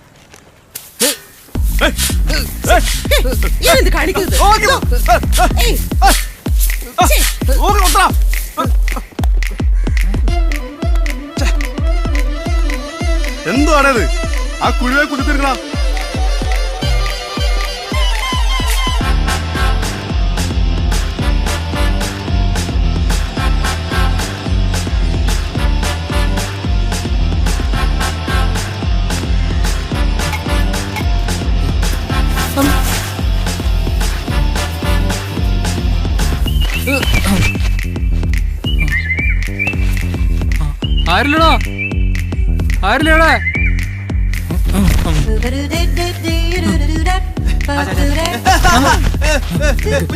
എന്തുവാണത്? ആ കുഴിയെ കുത്തിത്തിരിക്കണ. ആരില്ലടാ ആരില്ലടാ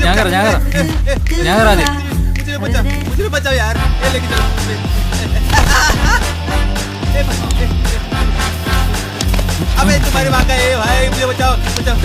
ഞാൻ കയറാതെ अबे तुम्हारी माँ का ये भाई मुझे बचाओ बचाओ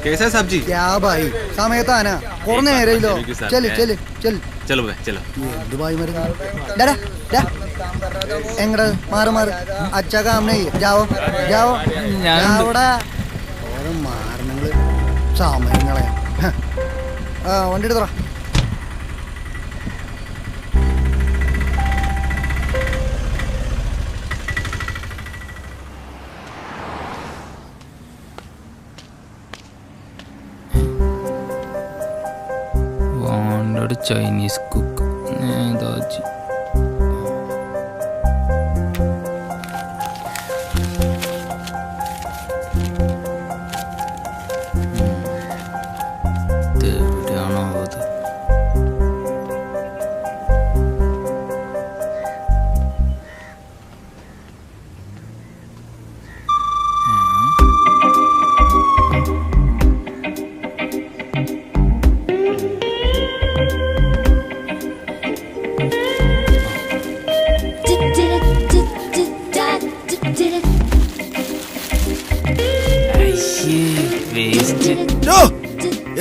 कैसा है सब्जी? क्या भाई സമയത്ത് ആന കുറഞ്ഞ നേരയില്ലോ ചെല് ചെല് ചെല് चलो भाई चलो എന്ത് ഭായി മരുന്ന് ഡാ ഡാ എങ്ങട് മാറ് മാറ് അച്ഛാ കാം നഹീ ജാവോ ജാവോ അവിടെ ഓരോ മാരണങ്ങള് സമയങ്ങളെ വണ്ടി എടുത്തറ Chinese cook. Daji.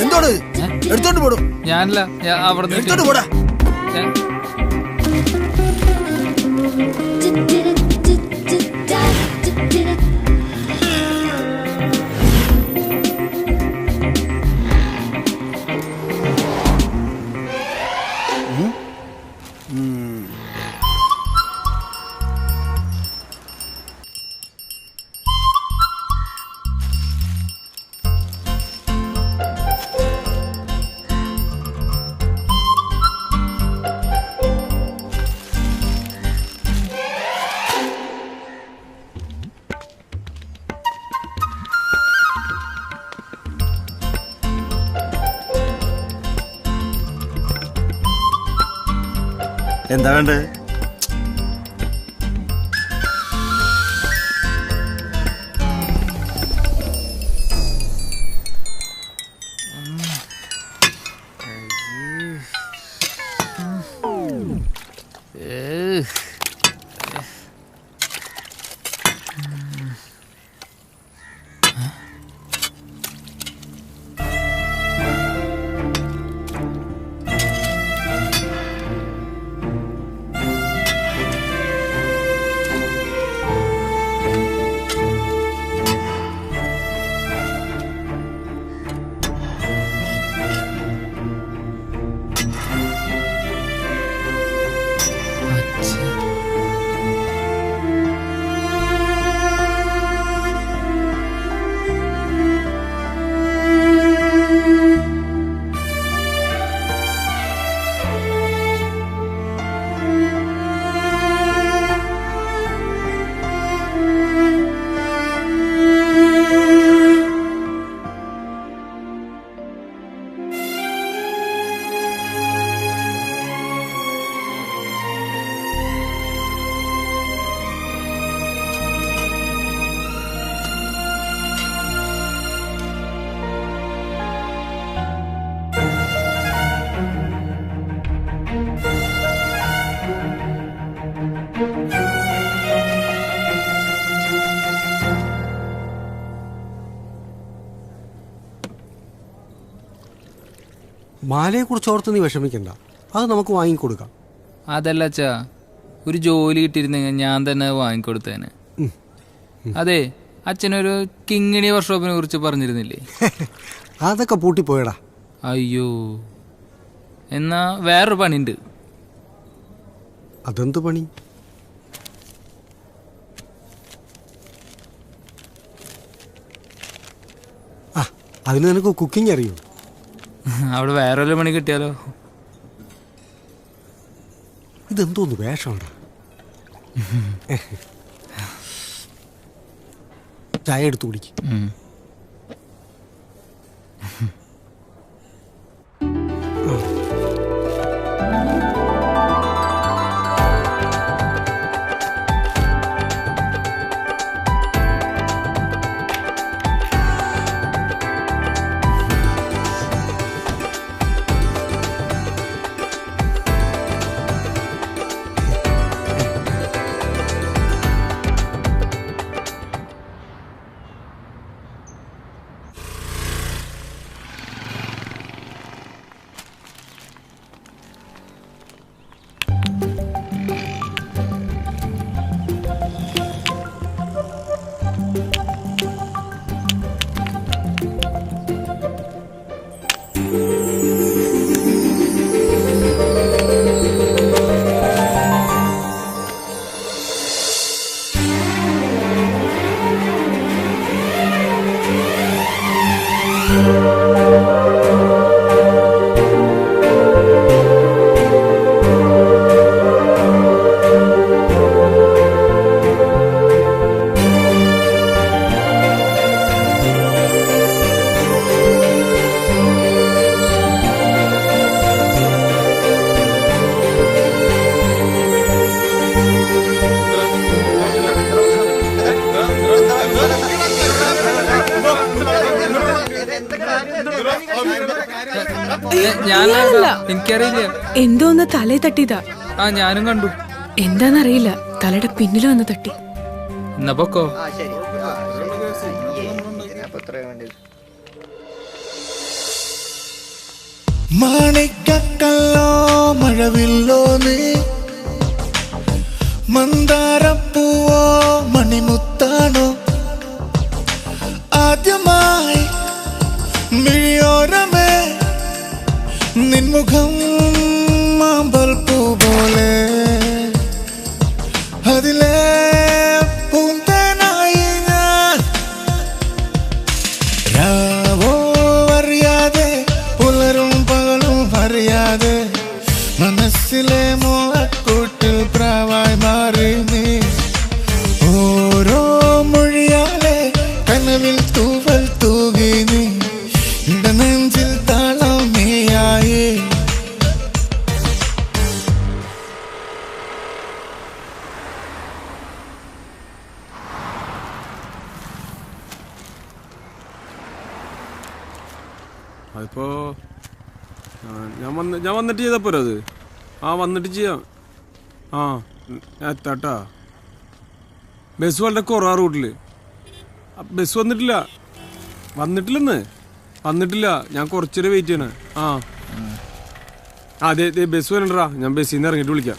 എന്തോട് എടുത്തോണ്ട് പോടും ഞാനല്ല അവിടെ എടുത്തോണ്ട് പോടാ എന്താ വേണ്ടത്? മാലയെ കുറിച്ച് ഓർത്ത് നീ വിഷമിക്കണ്ട, അത് നമുക്ക് വാങ്ങിക്കൊടുക്കാം. അതല്ല അച്ഛാ, ഒരു ജോലി കിട്ടിയിരുന്നെങ്കിൽ ഞാൻ തന്നെ വാങ്ങിക്കൊടുത്തേനെ. അതെ, അച്ഛനൊരു കിങ്ങിണി വർക്ക്ഷോപ്പിനെ കുറിച്ച് പറഞ്ഞിരുന്നില്ലേ? അതൊക്കെ പൂട്ടിപ്പോയടാ. അയ്യോ, എന്നാ വേറൊരു പണിയുണ്ട്. അതെന്ത് പണി? ആ, അതിന് നിനക്ക് കുക്കിംഗ് അറിയോ? അവിടെ വേറെ വല്ല പണി കിട്ടിയാലോ? ഇതെന്തോന്ന് വേഷമുണ്ടോ? ചായ എടുത്തു കുടിക്കും. എനിക്കറിയില്ല, എന്തോന്ന് തലേ തട്ടിയതാ. ആ ഞാനും കണ്ടു. എന്താന്നറിയില്ല, തലയുടെ പിന്നിൽ വന്ന് തട്ടി. എന്നാ പൊക്കോ. മാണിക്കല്ലോ മഴവില്ലോ നീ, മന്ദാരപ്പൂവോ മണിമുത്താണോ, ആദ്യമായി മിഴിയോരമേ നിൻമുഖം മാമ്പൽ പൂ പോലെ, അതിലെ പൂന്തേനായി ഞാൻ രാവോ അറിയാതെ പുലരും പകലും അറിയാതെ മനസ്സിലെ മോഹക്കൂട്ടിൽ പ്രാവായി മാറി നീ. ഓരോ മൊഴിയാലെ കനവിൽ തൂവൽ തൂകി നീ, നെഞ്ചിൽ താളം നീയായി. അതിപ്പോ ഞാൻ വന്നിട്ട് ചെയ്താ പോരാ അത്? ആ വന്നിട്ട് ചെയ്യാം. ആ എത്താട്ടാ. ബസ് വളരെ കുറവാ റൂട്ടില്. ബസ് വന്നിട്ടില്ലെന്ന്. ഞാൻ കുറച്ചേരം വെയിറ്റ് ചെയ്യണേ. ആ അതെ ബസ് വരണ്ടാ. ഞാൻ ബസ്സിൽ നിന്ന് ഇറങ്ങിയിട്ട് വിളിക്കാം.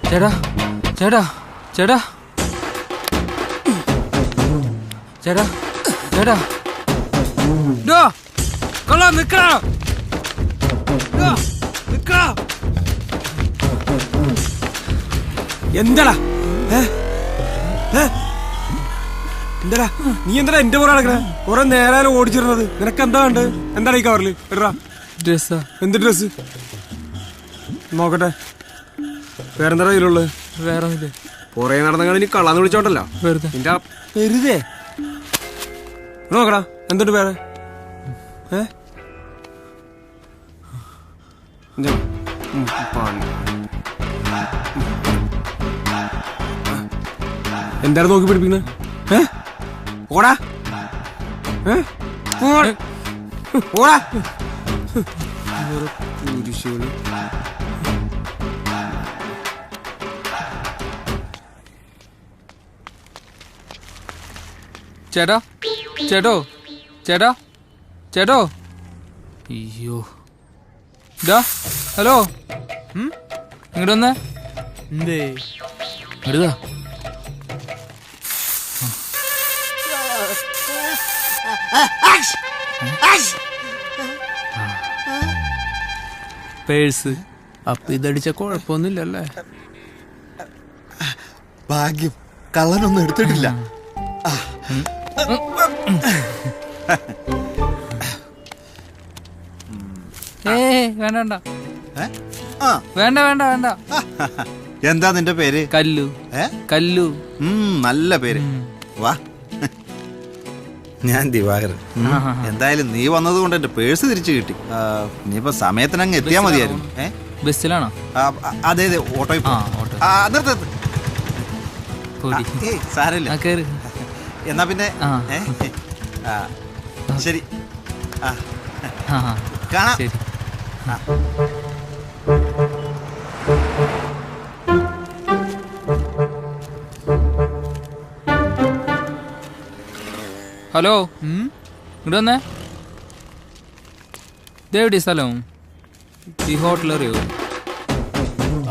ചേട്ടാ ചേട്ടാ ചേട്ടാ ചേട്ടാ ചേട്ടാ കൊള്ളാം നിക്കടാ നിക്കടാ. എന്താടാ എന്താടാ നീ എന്താ എന്റെ പുറം നടക്കണേ? കുറെ നേരം ഓടിച്ചിരുന്നത്. നിനക്ക് എന്താ ഉണ്ട്? എന്താണ് ഈ കവറില്? ഇടാ ഡ്രസ്സാ. എന്ത് ഡ്രസ്? നോക്കട്ടെ. വേറെന്താ കയ്യിലുള്ളത്? വേറെ പുറകെ നടന്ന നീ കള്ളാന്ന് വിളിച്ചോണ്ടല്ലോ. വെറുതെ നോക്കടാ. എന്തുണ്ട് വേറെ? എന്താണ് നോക്കി പിടിപ്പിക്കുന്നത്? ഓടാ ഓടാ കുരിശുകള്. ചേട്ടാ ചേട്ടോ ചേട്ടാ ചേട്ടോ. അയ്യോ ഇതാ. ഹലോ ഇങ്ങോട്ട് വന്നേ. എന്തേ ഇടുക? പേഴ്സ്. അപ്പൊ ഇതടിച്ച കുഴപ്പമൊന്നുമില്ലല്ലേ? ഭാഗ്യം, കള്ളനൊന്നും എടുത്തിട്ടില്ല. വേണ്ട വേണ്ട വേണ്ട വേണ്ട. എന്താ നിന്റെ പേര്? കല്ലു. കല്ലു. നല്ല പേര്. വാ, ഞാൻ ദിവാകരൻ. എന്തായാലും നീ വന്നത് കൊണ്ട് എന്റെ പേഴ്സ് തിരിച്ചു കിട്ടി. നീയിപ്പോ സമയത്തിനങ്ങ് എത്തിയാ മതിയായിരുന്നു. ബസ്സിലാണോ? അതെ അതെ, ഓട്ടോയിൽ. നിർത്ത്. സാരമില്ല, എന്നാ പിന്നെ ശരി, കാണാം. ഹലോ ഇങ്ങോട്ട് വന്നേ. ഇതെവിടെ സ്ഥലം? ഈ ഹോട്ടൽ അറിയോ?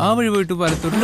ആ വഴി പോയിട്ട് പലത്തോട്ട്.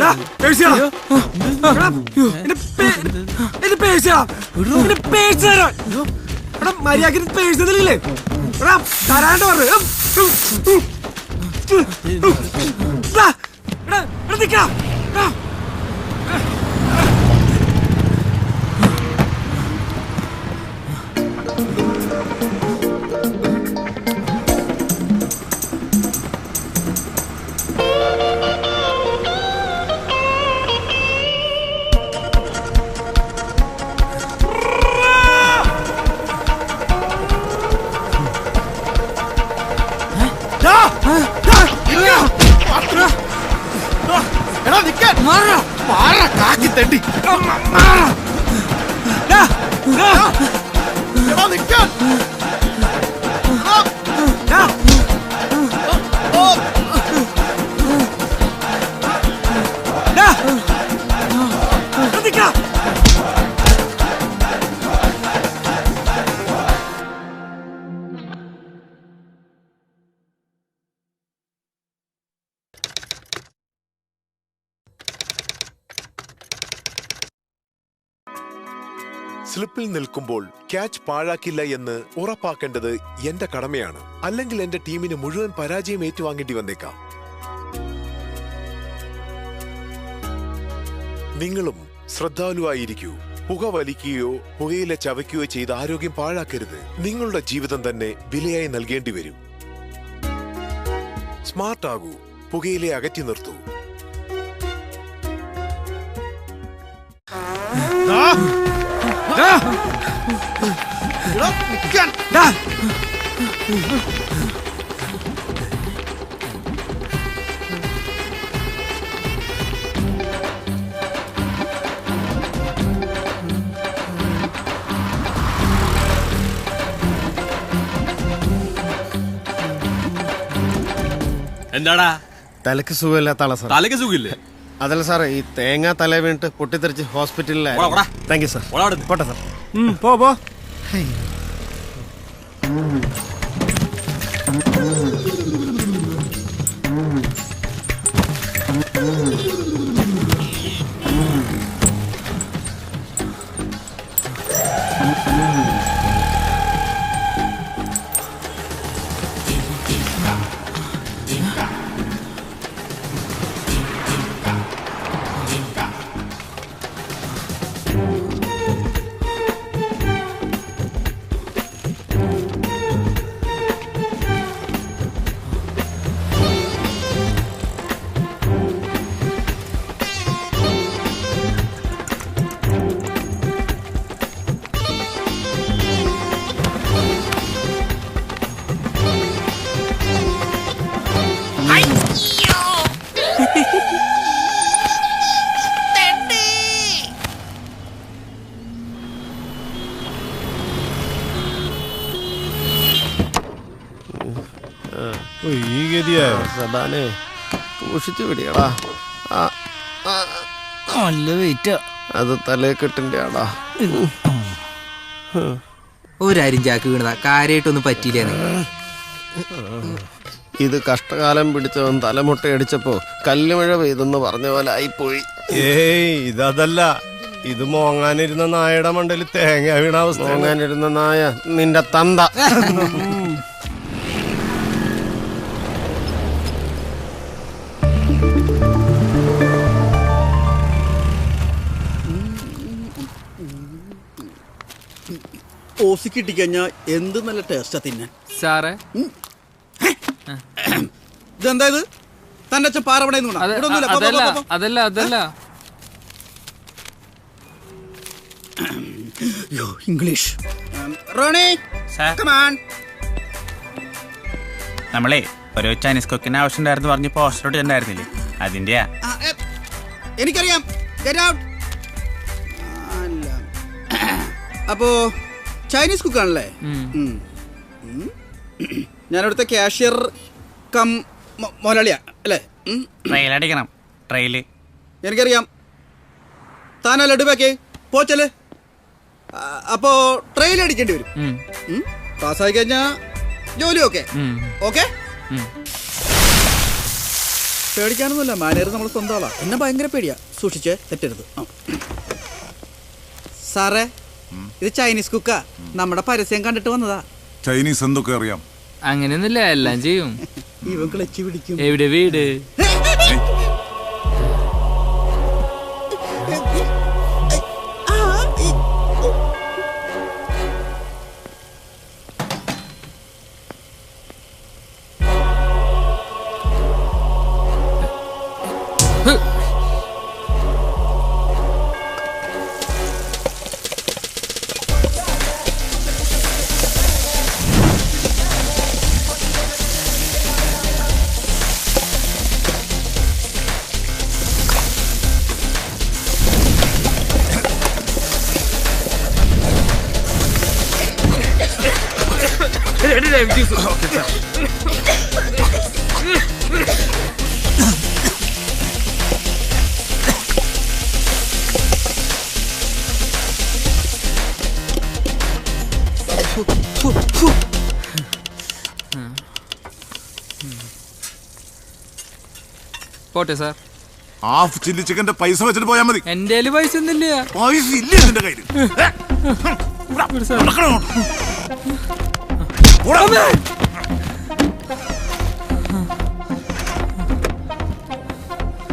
സ്ലിപ്പിൽ നിൽക്കുമ്പോൾ ക്യാച്ച് പാഴാക്കില്ല എന്ന് ഉറപ്പാക്കേണ്ടത് എന്റെ കടമയാണ്. അല്ലെങ്കിൽ എന്റെ ടീമിന് മുഴുവൻ പരാജയം ഏറ്റുവാങ്ങേണ്ടി വന്നേക്കാം. നിങ്ങളും ശ്രദ്ധാലുവായിരിക്കൂ. പുക വലിക്കുകയോ പുകയില ചവയ്ക്കുകയോ ചെയ്ത് ആരോഗ്യം പാഴാക്കരുത്. നിങ്ങളുടെ ജീവിതം തന്നെ വിലയായി നൽകേണ്ടി വരും. സ്മാർട്ട് ആകൂ, പുകയിലെ അകറ്റി നിർത്തൂ. എന്താടാ? തലക്ക് സുഖമില്ലാത്ത ആളാ സാർ. തലക്ക് സുഖമില്ലേ? അതല്ല സാറേ, ഈ തേങ്ങ തല വീണിട്ട് പൊട്ടിത്തെറിച്ച് ഹോസ്പിറ്റലിലായി. Thank you sir. പോട്ടെ സാർ. പോ. ഈ ഗതിയായോ സദാനെ സൂക്ഷിച്ചു പിടിയടാ. നല്ല വെയിറ്റാ. അത് തലേക്കെട്ടിന്റെ ആടാ. ഒരാരും ചാക്ക് വീണതാ, കാര്യമായിട്ടൊന്നും പറ്റിയില്ലേ. ഇത് കഷ്ടകാലം പിടിച്ചവൻ തലമുട്ടയടിച്ചപ്പോ കല്ലുമഴ പെയ്തെന്ന് പറഞ്ഞ പോലെ ആയിപ്പോയി. ഏയ് ഇതല്ല, ഇത് മോങ്ങാനിരുന്ന നായയുടെ മണ്ടയിൽ തേങ്ങ വീണ അവസ്ഥ. മോങ്ങാനിരുന്ന നായ നിന്റെ തന്ത. ഓസി കിട്ടിക്കഴിഞ്ഞാ എന്ത് നല്ല ടേസ്റ്റാ തിന്നാൻ. സാറേ ഇതെന്താ ഇത്? തന്റെ അച്ഛൻ പാറവിടെ അതല്ല അതല്ല ഇംഗ്ലീഷ്. റോണി നമ്മളെ ഒരു ചൈനീസ് കുക്കിന് ആവശ്യമുണ്ടായിരുന്നു പറഞ്ഞ് പോസ്റ്റർ ഉണ്ടായിരുന്നില്ലേ, അതിന്റെയാ. എനിക്കറിയാം. അപ്പോ ചൈനീസ് കുക്കാണല്ലേ? ഞാനവിടുത്തെ കാഷ്യർ കം മുതലാളിയാ അല്ലേ? ട്രെയിൽ അടിക്കണം, ട്രെയില്. എനിക്കറിയാം. താനാ ലഡു പാക്കേ പോച്ചല്ലേ? അപ്പോ ട്രെയിൽ അടിക്കേണ്ടി വരും. പാസ്സായി കഴിഞ്ഞാ ജോലി ഓക്കെ ഓക്കെ. പേടിക്കാനൊന്നുമില്ല, മാനേജർ നമ്മൾ സ്വന്തം ആളാ. എന്നെ ഭയങ്കര പേടിയാ, സൂക്ഷിച്ചേ തെറ്റരുത്. സാറേ ഇത് ചൈനീസ് കുക്കാ, നമ്മുടെ പരസ്യം കണ്ടിട്ട് വന്നതാ. ചൈനീസ് എന്തൊക്കെ അറിയാം? അങ്ങനെയൊന്നുമില്ല, എല്ലാം ചെയ്യും. ഇവൻ ക്ലച്ച് പിടിക്കും. എവിടെ വീട്? പോട്ടെ സാർ. ഹാഫ് ചില്ലി ചിക്കന്റെ പൈസ വെച്ചിട്ട് പോയാൽ മതി. എന്റെ പൈസ ഒന്നുമില്ല. പൈസ ഇല്ല നിന്റെ കയ്യിൽ.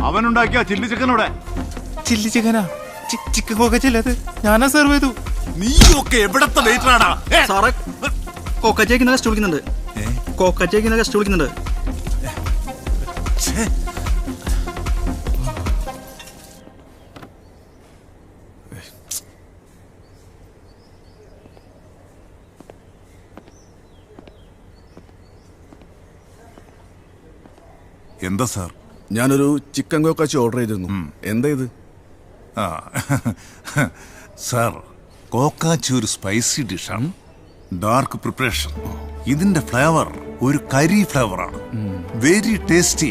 അവനുണ്ടാക്കിയ ചില്ലി ചിക്കനോടെ. ചില്ലി ചിക്കനാ? ചിക്കൻ കോക്കച്ചല്ലത് ഞാനാ സെർവ് ചെയ്തു. നീയൊക്കെ എവിടത്തെ വെയിറ്ററാടാ? സാറേ കോക്കച്ചേക്ക് ഗസ്റ്റ് വിളിക്കുന്നുണ്ട്. കോക്കച്ചേക്ക് ഗസ്റ്റ് വിളിക്കുന്നുണ്ട്. എന്താ സാർ? ഞാനൊരു ചിക്കൻ കോക്കാച്ചി ഓർഡർ ചെയ്തിരുന്നു. എന്താ ഇത്? സാർ, കോക്കാച്ചി ഒരു സ്പൈസി ഡിഷാണ്, ഡാർക്ക് പ്രിപ്പറേഷൻ. ഇതിന്റെ ഫ്ലേവർ ഒരു കരി ഫ്ലേവറാണ്, വെരി ടേസ്റ്റി.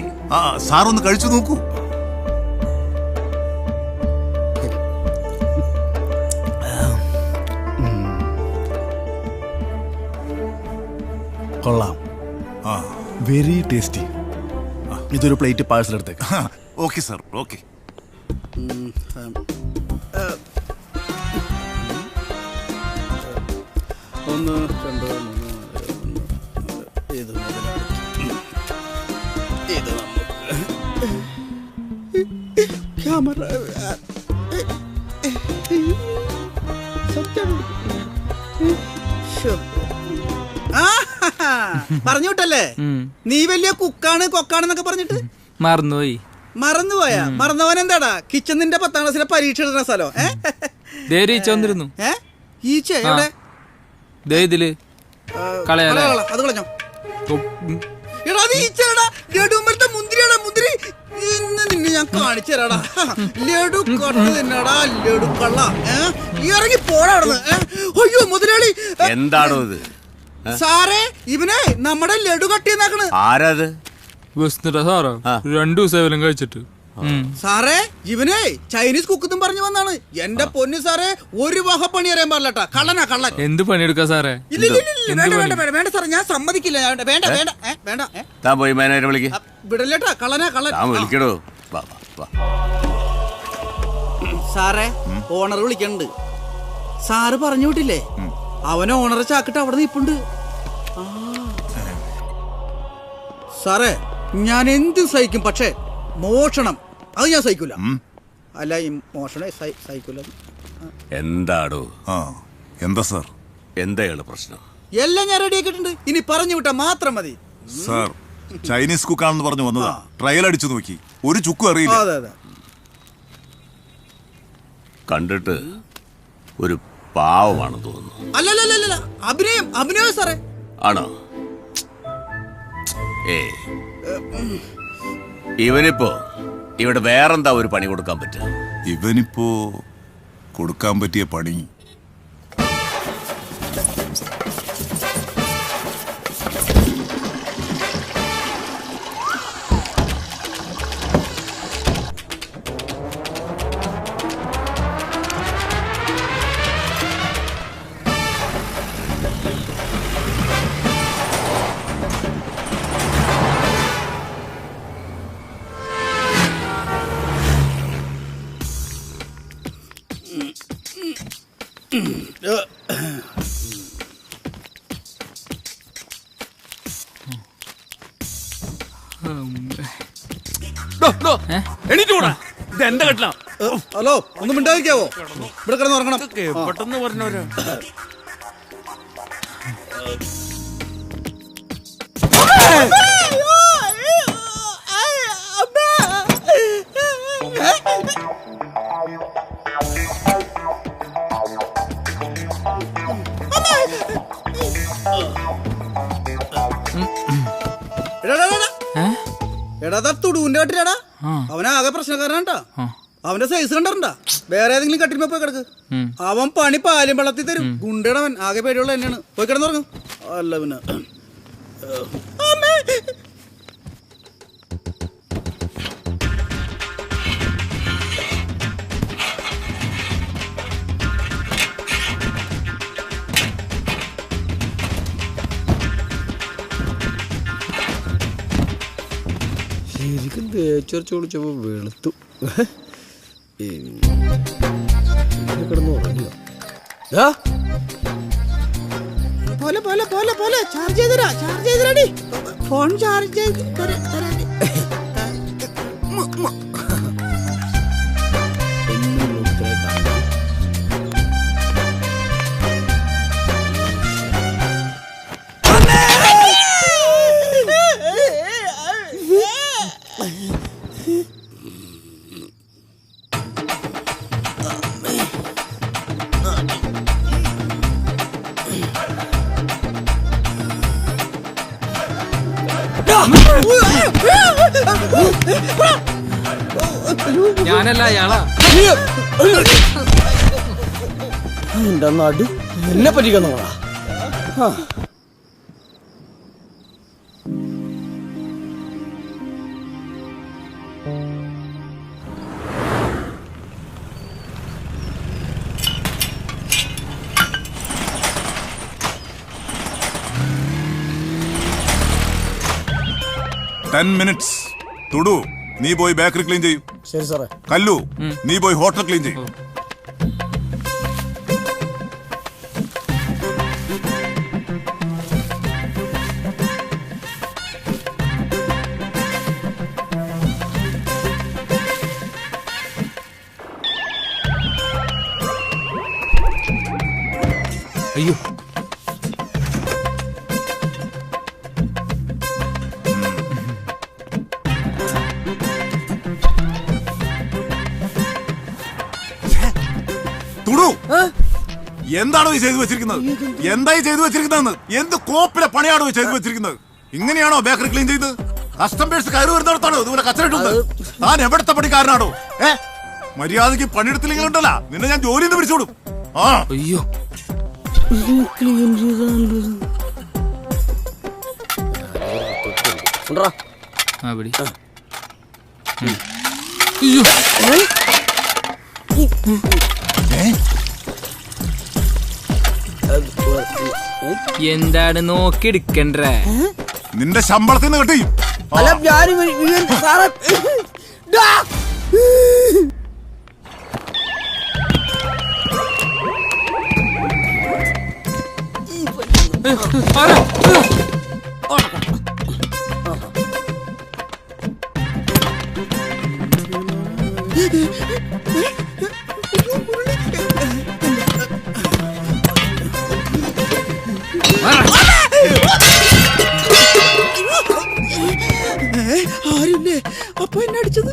സാർ ഒന്ന് കഴിച്ചു നോക്കൂ. കൊള്ളാം, വെരി ടേസ്റ്റി. ഇതൊരു പ്ലേറ്റ് പാഴ്സൽ എടുത്തേക്ക്. Okay sir, okay. ഒന്ന് രണ്ട് മൂന്ന് ഇത് ഇത് ക്യാമറ പറഞ്ഞു വിട്ടല്ലേ നീ വലിയ കുക്കാണ് കൊക്കാണെന്നൊക്കെ പറഞ്ഞിട്ട് മറന്നുപോയി. മറന്നുപോയാ? മറന്നവൻ എന്താടാ? കിച്ചൺ നിന്റെ 10ാം ക്ലാസ്സിലെ പരീക്ഷ എഴുതുന്ന സ്ഥലം. വന്നിരുന്നു. ഈച്ച എവിടെ? ഇതില് അത് കളഞ്ഞോ? എടാ അത് ഈച്ചടാ, ലഡുമ്പലത്തെ മുന്തിരിയാടാ, മുന്തിരി. നിന്നെ ഞാൻ കാണിച്ചു തരാടാ. ലഡു കട്ട് തിന്നടാ, ലഡു കള്ള. ഇറങ്ങി പോടാ അവിടുന്ന്. അയ്യോ മുതലാളി. എന്താണോ ഇത്? സാറേ ഇവനെ നമ്മുടെ ലഡു കട്ടിയെന്നാക്കണ്. ആരാത്? സാറോ 2 ദിവസം കഴിച്ചിട്ട്. സാറേ ഇവനെ ചൈനീസ് കുക്കെന്നും പറഞ്ഞു വന്നാണ്. എന്റെ പൊന്നു സാറേ ഒരു വക പണി അറിയാൻ പാടില്ലട്ടാ. കള്ളനാ കള്ളൻ. എന്ത് പണിയെടുക്കാ സാറേ? വേണ്ട സാറേ, ഞാൻ സമ്മതിക്കില്ല. വേണ്ട വേണ്ട വേണ്ട താൻ പോയി മാനേജറെ വിളിക്ക്. വിടല്ലേട്ടാ, കള്ളനാ കള്ളൻ. വിളിക്കടോ. സാറേ ഓണർ വിളിക്കണ്ട്. സാറ് പറഞ്ഞു വിട്ടില്ലേ അവനെ ഓണറെ ചാക്കിട്ട് അവിടെ നിപ്പുണ്ട്. സാറേ ഞാൻ എന്ത് സഹിക്കും, പക്ഷേ മോഷണം അത് ഞാൻ സഹിക്കൂല. അല്ല ഈ മോഷണം സഹിക്കൂല. എന്താടോ? എന്താ സാർ? എന്താണ് പ്രശ്നം? എല്ലാം ഞാൻ റെഡി ആക്കിയിട്ടുണ്ട്. ഇനി പറഞ്ഞു വിട്ടാ മാത്രം മതി. സാർ ചൈനീസ് കുക്കാണെന്ന് പറഞ്ഞു വന്നതാ. ട്രയൽ അടിച്ചു നോക്കി, ഒരു ചുക്കും അറിയില്ല. അതെ അതെ. കണ്ടിട്ട് ഒരു പാവമാണെന്ന് തോന്നുന്നു. അല്ലല്ല അഭിനയം സാറേ. ആണോ? ഇവനിപ്പോ ഇവിടെ വേറെന്താ ഒരു പണി കൊടുക്കാൻ പറ്റുക? ഇവനിപ്പോ കൊടുക്കാൻ പറ്റിയ പണി ഹലോ, ഒന്നും മിണ്ടാതിരിക്കാവോ? ഇവിടെ കിടന്ന് ഉറങ്ങണം. പെട്ടെന്ന് പറഞ്ഞോരോ. എടാ തുടുവിന്റെ കട്ടിലാടാ. അവനാകെ പ്രശ്നക്കാരനാട്ടാ. അവന്റെ സൈസ് കണ്ടിട്ടുണ്ടാ? വേറെ ഏതെങ്കിലും കട്ടിലുമ്പോ പോയി കിടക്ക്. അവൻ പണി പാലും വെള്ളത്തിൽ തരും. ഗുണ്ടടവൻ ആകെ പേടിയുള്ള തന്നെയാണ്. പോയി കിടന്നുറങ്ങും. അല്ല പിന്നെ 这就为了赌。പോലെ പോലെ പോലെ പോലെ ചാർജ് ചെയ്തരാ, ചാർജ് ചെയ്തരാടി. ഫോൺ ചാർജ് ചെയ്ത് തരാടി. ഞാനല്ല അയാളാ. എന്റെ നാട് എന്നെ പറ്റിക്കുന്ന 10 minutes. തുടു, നീ പോയി ബേക്കറി ക്ലീൻ ചെയ്യൂ. ശരി സാറേ. കല്ലു, നീ പോയി ഹോട്ടൽ ക്ലീൻ ചെയ്യൂ. അയ്യോ, എന്താണോ ഈ ചെയ്തു വെച്ചിരിക്കുന്നത്? എന്തായി ചെയ്തു വെച്ചിരിക്കുന്നതെന്ന്? എന്ത് കോപ്പിലെ പണിയാണോ ചെയ്തു വെച്ചിരിക്കുന്നത്? ഇങ്ങനെയാണോ ബേക്കറി ക്ലീൻ ചെയ്ത്? കസ്റ്റമേഴ്സ് കയറി വരുന്നിടത്താണോ ഇതുപോലെ കച്ചറിട്ടുണ്ട്? താൻ എവിടത്തെ പണിക്കാരനാണോ? മര്യാദക്ക് പണിയെടുത്തില്ലെങ്കിൽ ഉണ്ടല്ല, നിന്നെ ഞാൻ ജോലിയിൽ നിന്ന് പിടിച്ചോടും. അയ്യോ, ക്ലീൻ ചെയ്താൽ പിടി. എന്താണ് നോക്കിയെടുക്കണ്ടേ? നിന്റെ ശമ്പളത്തിൽ നിന്ന് കിട്ടി. അല്ല ഞാൻ സാറേ ആരുല്ലേ അപ്പൊ എന്നെ അടിച്ചത്?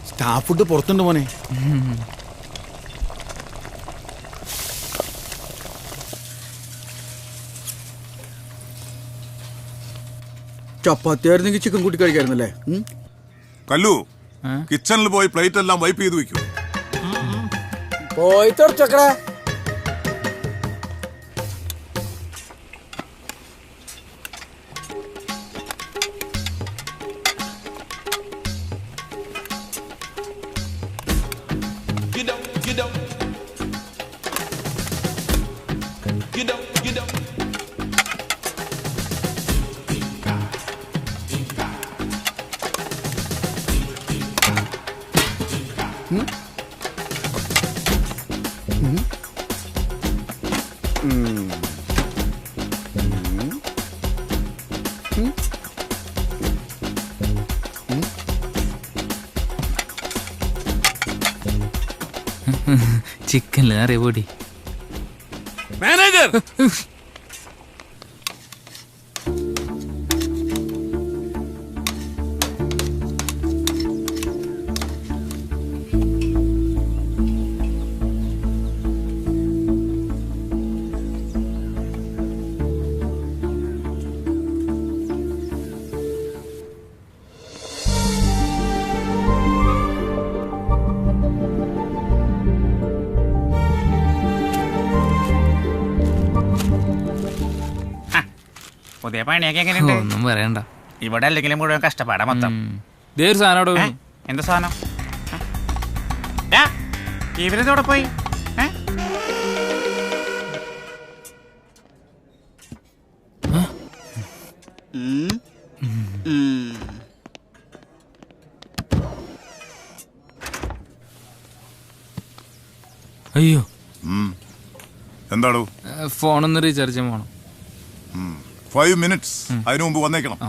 സ്റ്റാഫ് ഫുഡ് പുറത്തുണ്ട് മോനെ. ചപ്പാത്തി ആയിരുന്നെങ്കിൽ ചിക്കൻ കൂട്ടി കഴിക്കായിരുന്നല്ലേ? കല്ലു, കിച്ചണിൽ പോയി പ്ലേറ്റ് എല്ലാം വൈപ്പ് ചെയ്ത് വെക്കൂ. പോയി തുടച്ചക്കടേ. ചിക്കനില് നിറയെ പൊടി. മാനേജർ പുതിയ പണിയൊക്കെ എങ്ങനെയുണ്ട്? ഒന്നും പറയണ്ട. ഇവിടെ അല്ലെങ്കിലും മുഴുവൻ കഷ്ടപ്പാടാ മൊത്തം. ഒരു സാധനം. എന്താ സാധനം? ഇവരിതോടെ പോയി. അയ്യോ, എന്താടോ? ഫോണൊന്ന് റീചാർജ് ചെയ്യാൻ പോണം. 5 minutes. അതിനു മുമ്പ് വന്നേക്കണം.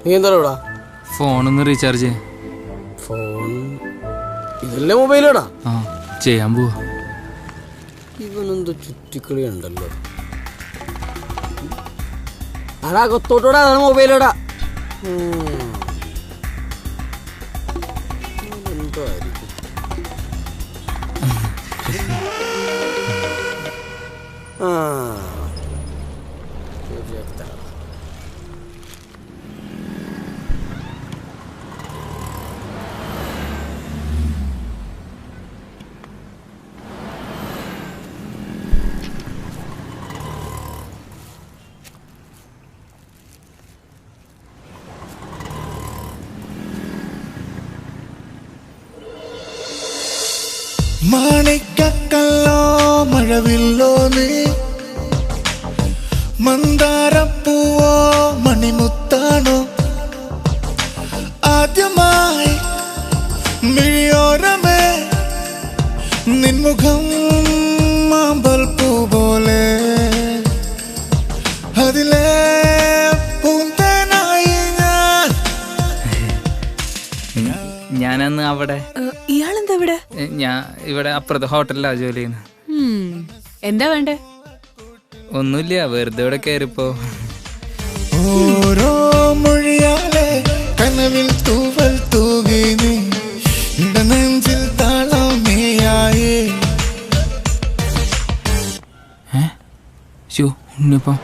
നീ എന്താ ഇവിടെ? ഫോണൊന്ന് റീചാർജ് ചെയ്യാൻ. ഫോൺ ഇതല്ലേ മൊബൈലാടാ? ആ, ചെയ്യാൻ പോവാ. ഇവനെന്ത് ചുറ്റിക്കളി ഉണ്ടല്ലോ. അടാ കൊത്തോട്ടോടാ, അതാണ് മൊബൈലോടാ. എന്തോ ആയിരിക്കും. മാണിക്കല്ലോ മഴവില്ലോ നീ, മന്ദാരപ്പൂവോ മണിമുത്താണോ, ആദ്യമായി മിഴിയോരമേ നിൻമുഖം മാമ്പൽ പൂ പോലെ, അതിലെ പൂന്തേനായി ഞാനന്ന് അവിടെ. ഇയാളെന്താ ഇവിടെ? ഞാൻ ഇവിടെ അപ്പുറത്തെ ഹോട്ടലിലാണ് ജോലി ചെയ്യുന്നത്. എന്താ വേണ്ടേ? ഒന്നുമില്ല, വെറുതെ ഇവിടെ കയറിപ്പോ. ഓരോ മൊഴിയാലെ കനവിൽ തൂവൽ തൂകി നീ നെഞ്ചിൽ താളമേയായേ. ഉണ്ണിയപ്പം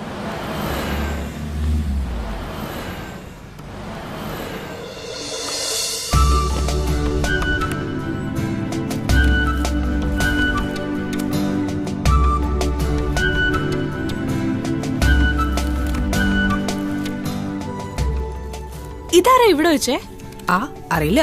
ഇതാരാ ഇവിടെ വെച്ചേ? അറിയില്ല.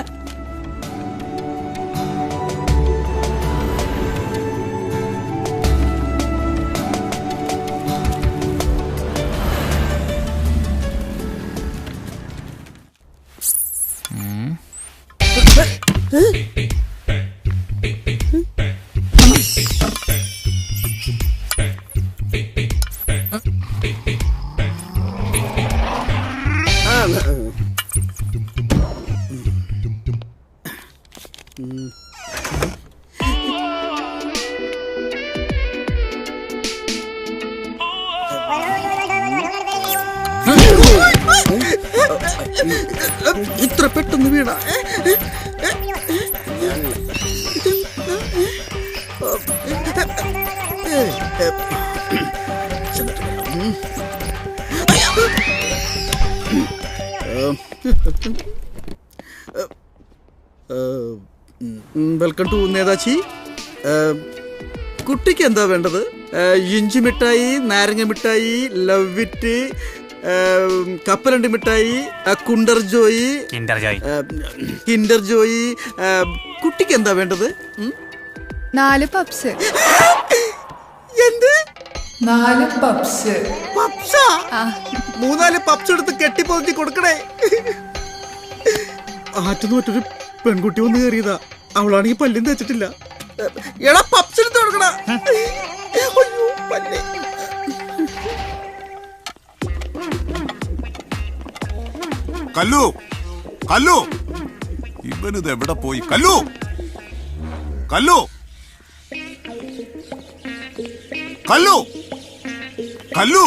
ഇത്ര പെട്ടെന്ന് വീണ വെൽക്കം ടു നേതാജി. കുട്ടിക്ക് എന്താ വേണ്ടത്? ഇഞ്ചി മിഠായി, നാരങ്ങ മിഠായി, ലവ് ഇറ്റ്, കപ്പലണ്ടി മിഠായി, കിൻഡർ ജോയി. കുട്ടിക്ക് എന്താ വേണ്ടത്? 4 പപ്സ്. എന്ത്? 4 പപ്സ്. പപ്സാ? 3-4 പപ്സ് എടുത്ത് കെട്ടിപ്പൊതിച്ച് കൊടുക്കണേ. ആറ്റുന്നു മറ്റൊരു പെൺകുട്ടി വന്ന് കയറിയതാ. അവളാണെങ്കിൽ പല്ലും തേച്ചിട്ടില്ല. എടാ പപ്സ് എടുത്ത് കൊടുക്കണ. കല്ലു കല്ലു ഇവനിത് എവിടെ പോയി? കല്ലു കല്ലു കല്ലു കല്ലു.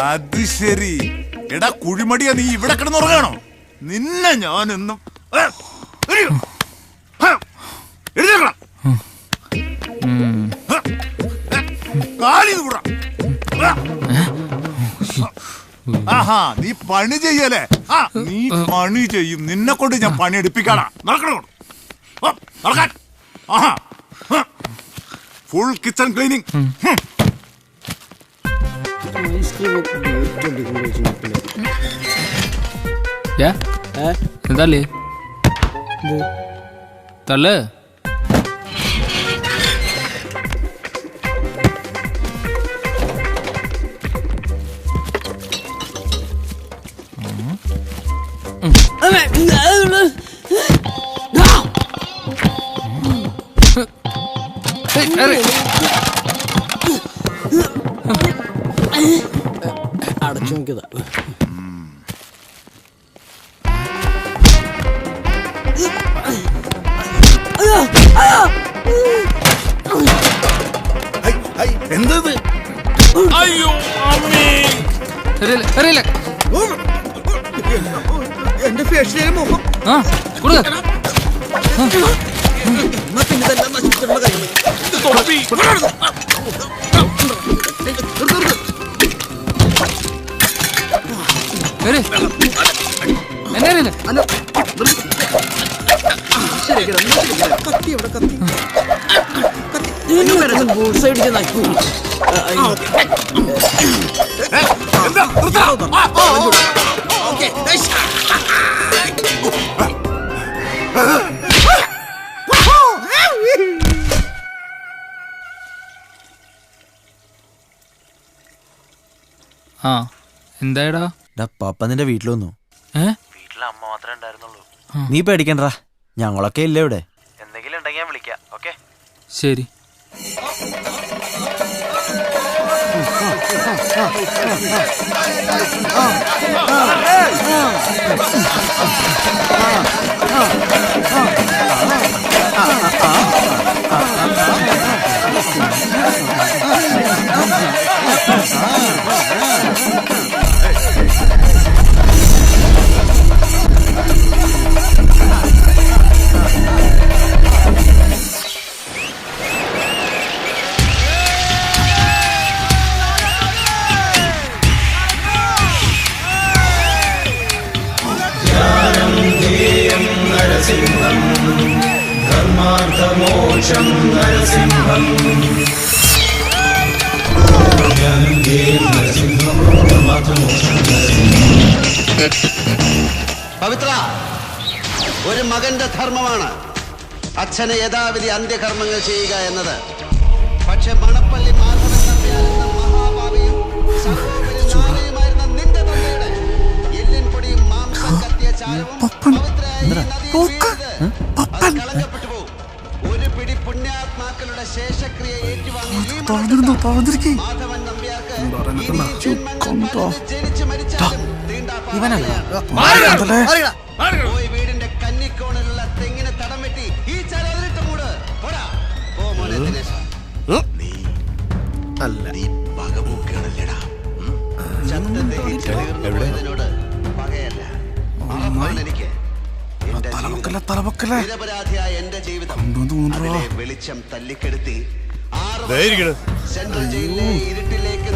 അത് ശരി. എടാ കുഴിമടിയാ, നീ ഇവിടെ കിടന്നുറങ്ങാണോ? നിന്നെ ഞാനെന്നും ആഹാ, നീ പണി ചെയ്യലേ? നീ പണി ചെയ്യും. നിന്നെ കൊണ്ട് ഞാൻ പണി എടുപ്പിക്കാടാ. നടക്കണോ? നടക്കാൻ. ആഹാ, ഫുൾ കിച്ചൺ ക്ലീനിങ്. തള്ളേ തള്ളേ. അടച്ചു നോക്കിയതാ. എന്തത്? അയ്യോ എന്റെ ഫേഷ്യലിലെ മുഖം പിന്നെ ഇതെല്ലാം നശിപ്പിച്ചിട്ടുള്ള കാര്യം. കത്തി എവിടെ? കത്തി എന്തായടാ? പാപ്പ നിന്റെ വീട്ടിൽ വന്നു. വീട്ടിലെ അമ്മ മാത്രമേ ഉണ്ടായിരുന്നുള്ളൂ. നീ പേടിക്കണ്ടാ, ഞങ്ങളൊക്കെ ഇല്ല ഇവിടെ. എന്തെങ്കിലും ഉണ്ടെങ്കിൽ ഞാൻ വിളിക്കാം. ഓക്കെ ശരി. ധർമാർത്ഥമോക്ഷം നരസിംഹം പവിത്ര, ഒരു മകന്റെ ധർമ്മമാണ് അച്ഛന് യഥാവിധി അന്ത്യകർമ്മങ്ങൾ ചെയ്യുക എന്നത്. പക്ഷെ മണപ്പള്ളി മാധവൻ നമ്പ്യാരെന്ന മഹാഭാവിയും സർവോപരിമായിരുന്ന നിന്റെ തന്തയുടെ എല്ലിൻ പൊടിയും മാംസം കത്തിയ ചാരവും കളങ്കപ്പെട്ടു പോകും. ഒരു പിടി പുണ്യാത്മാക്കളുടെ ശേഷക്രിയ ഏറ്റുവാങ്ങി മാധവൻ നമ്പ്യാർക്ക് ജനിച്ചു മരിച്ചാലും പോയി വീടിന്റെ കന്നിക്കോണിലുള്ള തെങ്ങിന് തടം വെട്ടി ഈ ചരതിലിട്ട് മൂട്. പോടാ പോ മോനെ ദിനേശ. നീ പകപോക്കുകയാണല്ലേടാ. ചത്തതിനോട് പകയല്ല, ഉറപ്പാണ് എനിക്ക്. നിരപരാധിയായ എന്റെ ജീവിതം അതിലെ വെളിച്ചം തല്ലിക്കെടുത്തി സെൻട്രൽ ജയിലിലെ ഇരുട്ടിലേക്ക്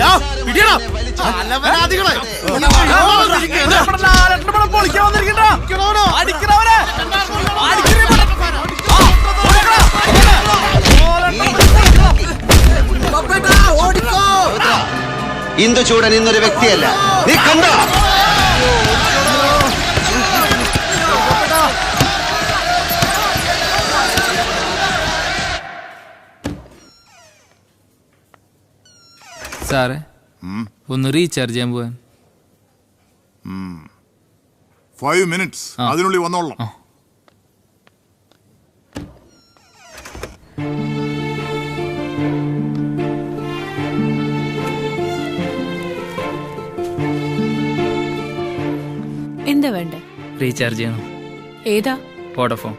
ഇന്ദുചൂടൻ ഇന്നൊരു വ്യക്തിയല്ല, നീ കണ്ടോ? സാറേ ഒന്ന് റീചാർജ് ചെയ്യാൻ പോവാൻ. 5 minutes അതിനുള്ളിൽ വന്നോളാം. എന്താ വേണ്ടേ? റീചാർജ് ചെയ്യണം. ഏതാ? വോഡഫോൺ.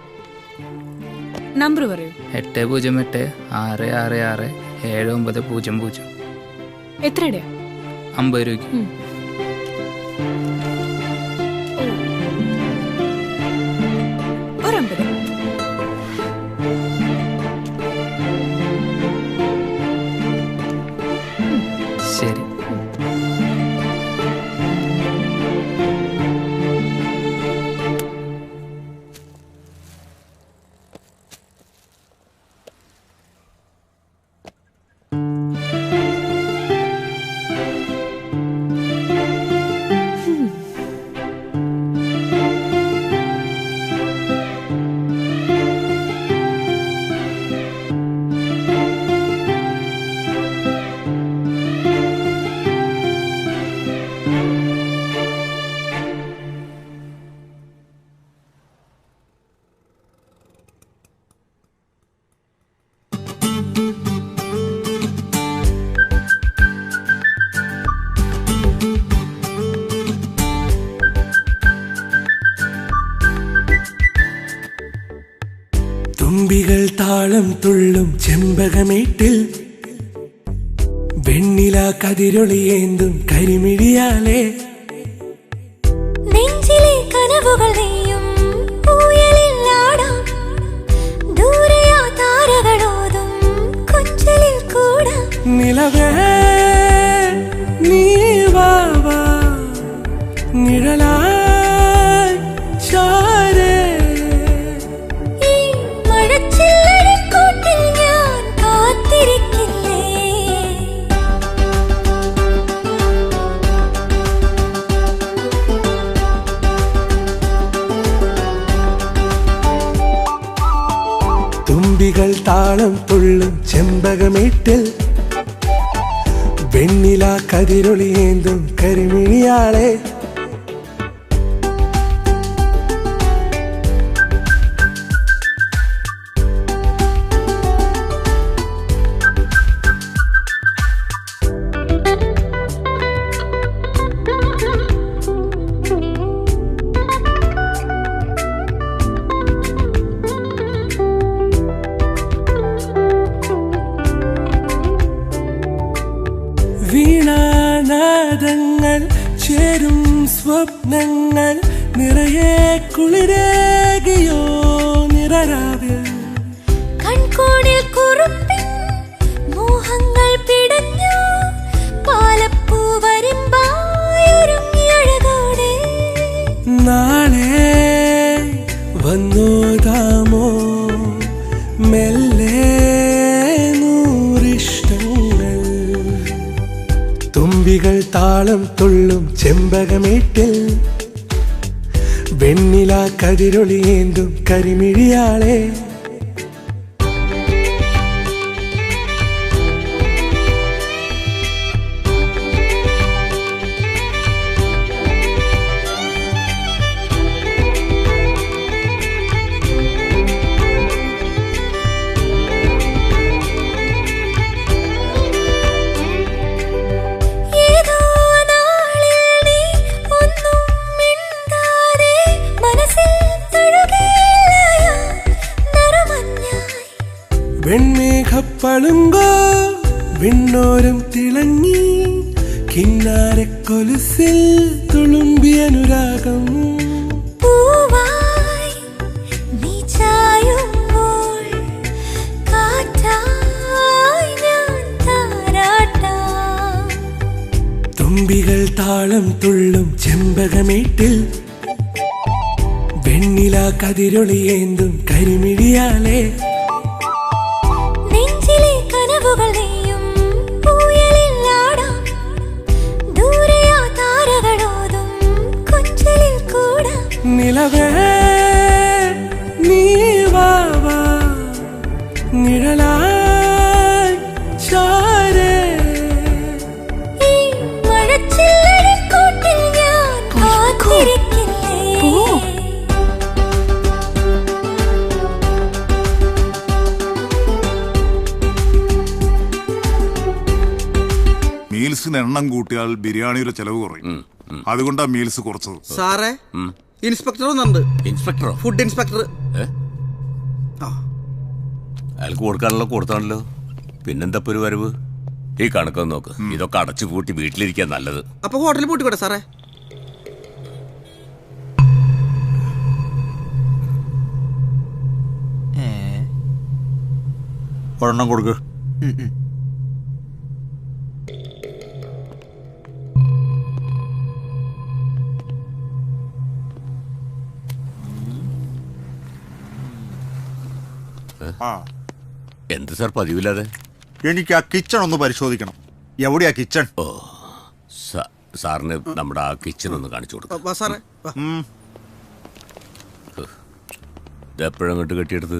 നമ്പർ പറയൂ. 808-666-7900. എത്രയുടെ? 50 രൂപയ്ക്ക്. ഒരമ്പത്. ശരി. തുമ്പികൾ താളം തുള്ളും ചെമ്പകമേട്ടിൽ വെണ്ണില കതിരൊളിയേന്തും കരിമിഴിയാലേ നെഞ്ചിലെ കനവുകൾ നെയ്യും ഊയലിൽ ആടാം ദൂരെയാ താരകളോതും കൊഞ്ചലിൽ കൂടാം നിലവേ നീ വാവാ നിഴലായി ചാരേ മഴച്ചില്ലടിക്കൂട്ടിൽ ഞാൻ കാത്തിരിക്കില്ലേ. തുമ്പികൾ താളം തുള്ളും ചെമ്പകമേട്ടിൽ വെണ്ണില കതിരൊളിയേന്തും കരിമിഴിയാളെ ചേരും സ്വപ്നങ്ങൾ നിറയെ കുളിരേകിയോ നിറരാവിൽ കൺകോണിൽ കുറുപ്പിൻ മോഹങ്ങൾ പിടഞ്ഞു പാലപ്പൂ വരുമ്പായൊരുങ്ങിയഴകോടെ നാളെ വന്നോതാമോ മെല്ലെ നൂറിഷ്ടങ്ങൾ തുമ്പികൾ താളം തുള്ളും ചെമ്പകമേട്ടിൽ വെണ്ണില കതിരൊളിയേന്തും കരിമിഴിയാളെ വെൺമേഘപ്പളുങ്കോ വിണ്ണോരം തിളങ്ങി കിന്നാരക്കൊലുസിൽ തുളുമ്പിയ അനുരാഗം പൂവായി നീ ചായുമ്പോൾ കാറ്റായി ഞാൻ താരാട്ടാം തുമ്പികൾ താളം തുള്ളും ചെമ്പകമേട്ടിൽ വെണ്ണില കതിരൊളിയേന്തും കരിമിഴിയാലേ നെഞ്ചിലെ കനവുകൾ നെയ്യും പൂയലില്ലാടാം ദൂരെയാ താരകളോതും കൊഞ്ചലിൽ കൂടാം നിലവേ നീ വാവാ നിഴലായി ചാരേ ഈ മഴച്ചില്ലഴിക്കൂട്ടിൽ ഞാൻ കാത്തിരിക്കില്ലേ മീൽസിന് എണ്ണം കൂട്ടിയാൽ ബിരിയാണിയുടെ ചെലവ് കുറയും. അതുകൊണ്ടാ മീൽസ് കുറച്ചത്. സാറേ ഇൻസ്പെക്ടർ വന്നിട്ടുണ്ട്. ഇൻസ്പെക്ടറോ? Food inspector. അയാൾക്ക് കൊടുക്കാനുള്ള കൊടുത്താണല്ലോ. പിന്നെന്താ ഒരു വരവ്? ഈ കണക്കൊന്ന് നോക്ക്. ഇതൊക്കെ അടച്ചു പൂട്ടി വീട്ടിലിരിക്കാൻ നല്ലത്. അപ്പൊ ഹോട്ടലിൽ പൂട്ടിക്കൂടെ സാറേ? ഒരെണ്ണം കൊടുക്ക്. എന്ത് സാർ പതിവില്ലാതെ? എനിക്ക് ആ കിച്ചൺ ഒന്ന് പരിശോധിക്കണം. എവിടെയാ കിച്ചൺ? ഓ സാറിന് നമ്മുടെ ആ കിച്ചൺ ഒന്ന് കാണിച്ചു കൊടുക്കും. ഇതെപ്പോഴങ്ങോട്ട് കെട്ടിയെടുത്ത്?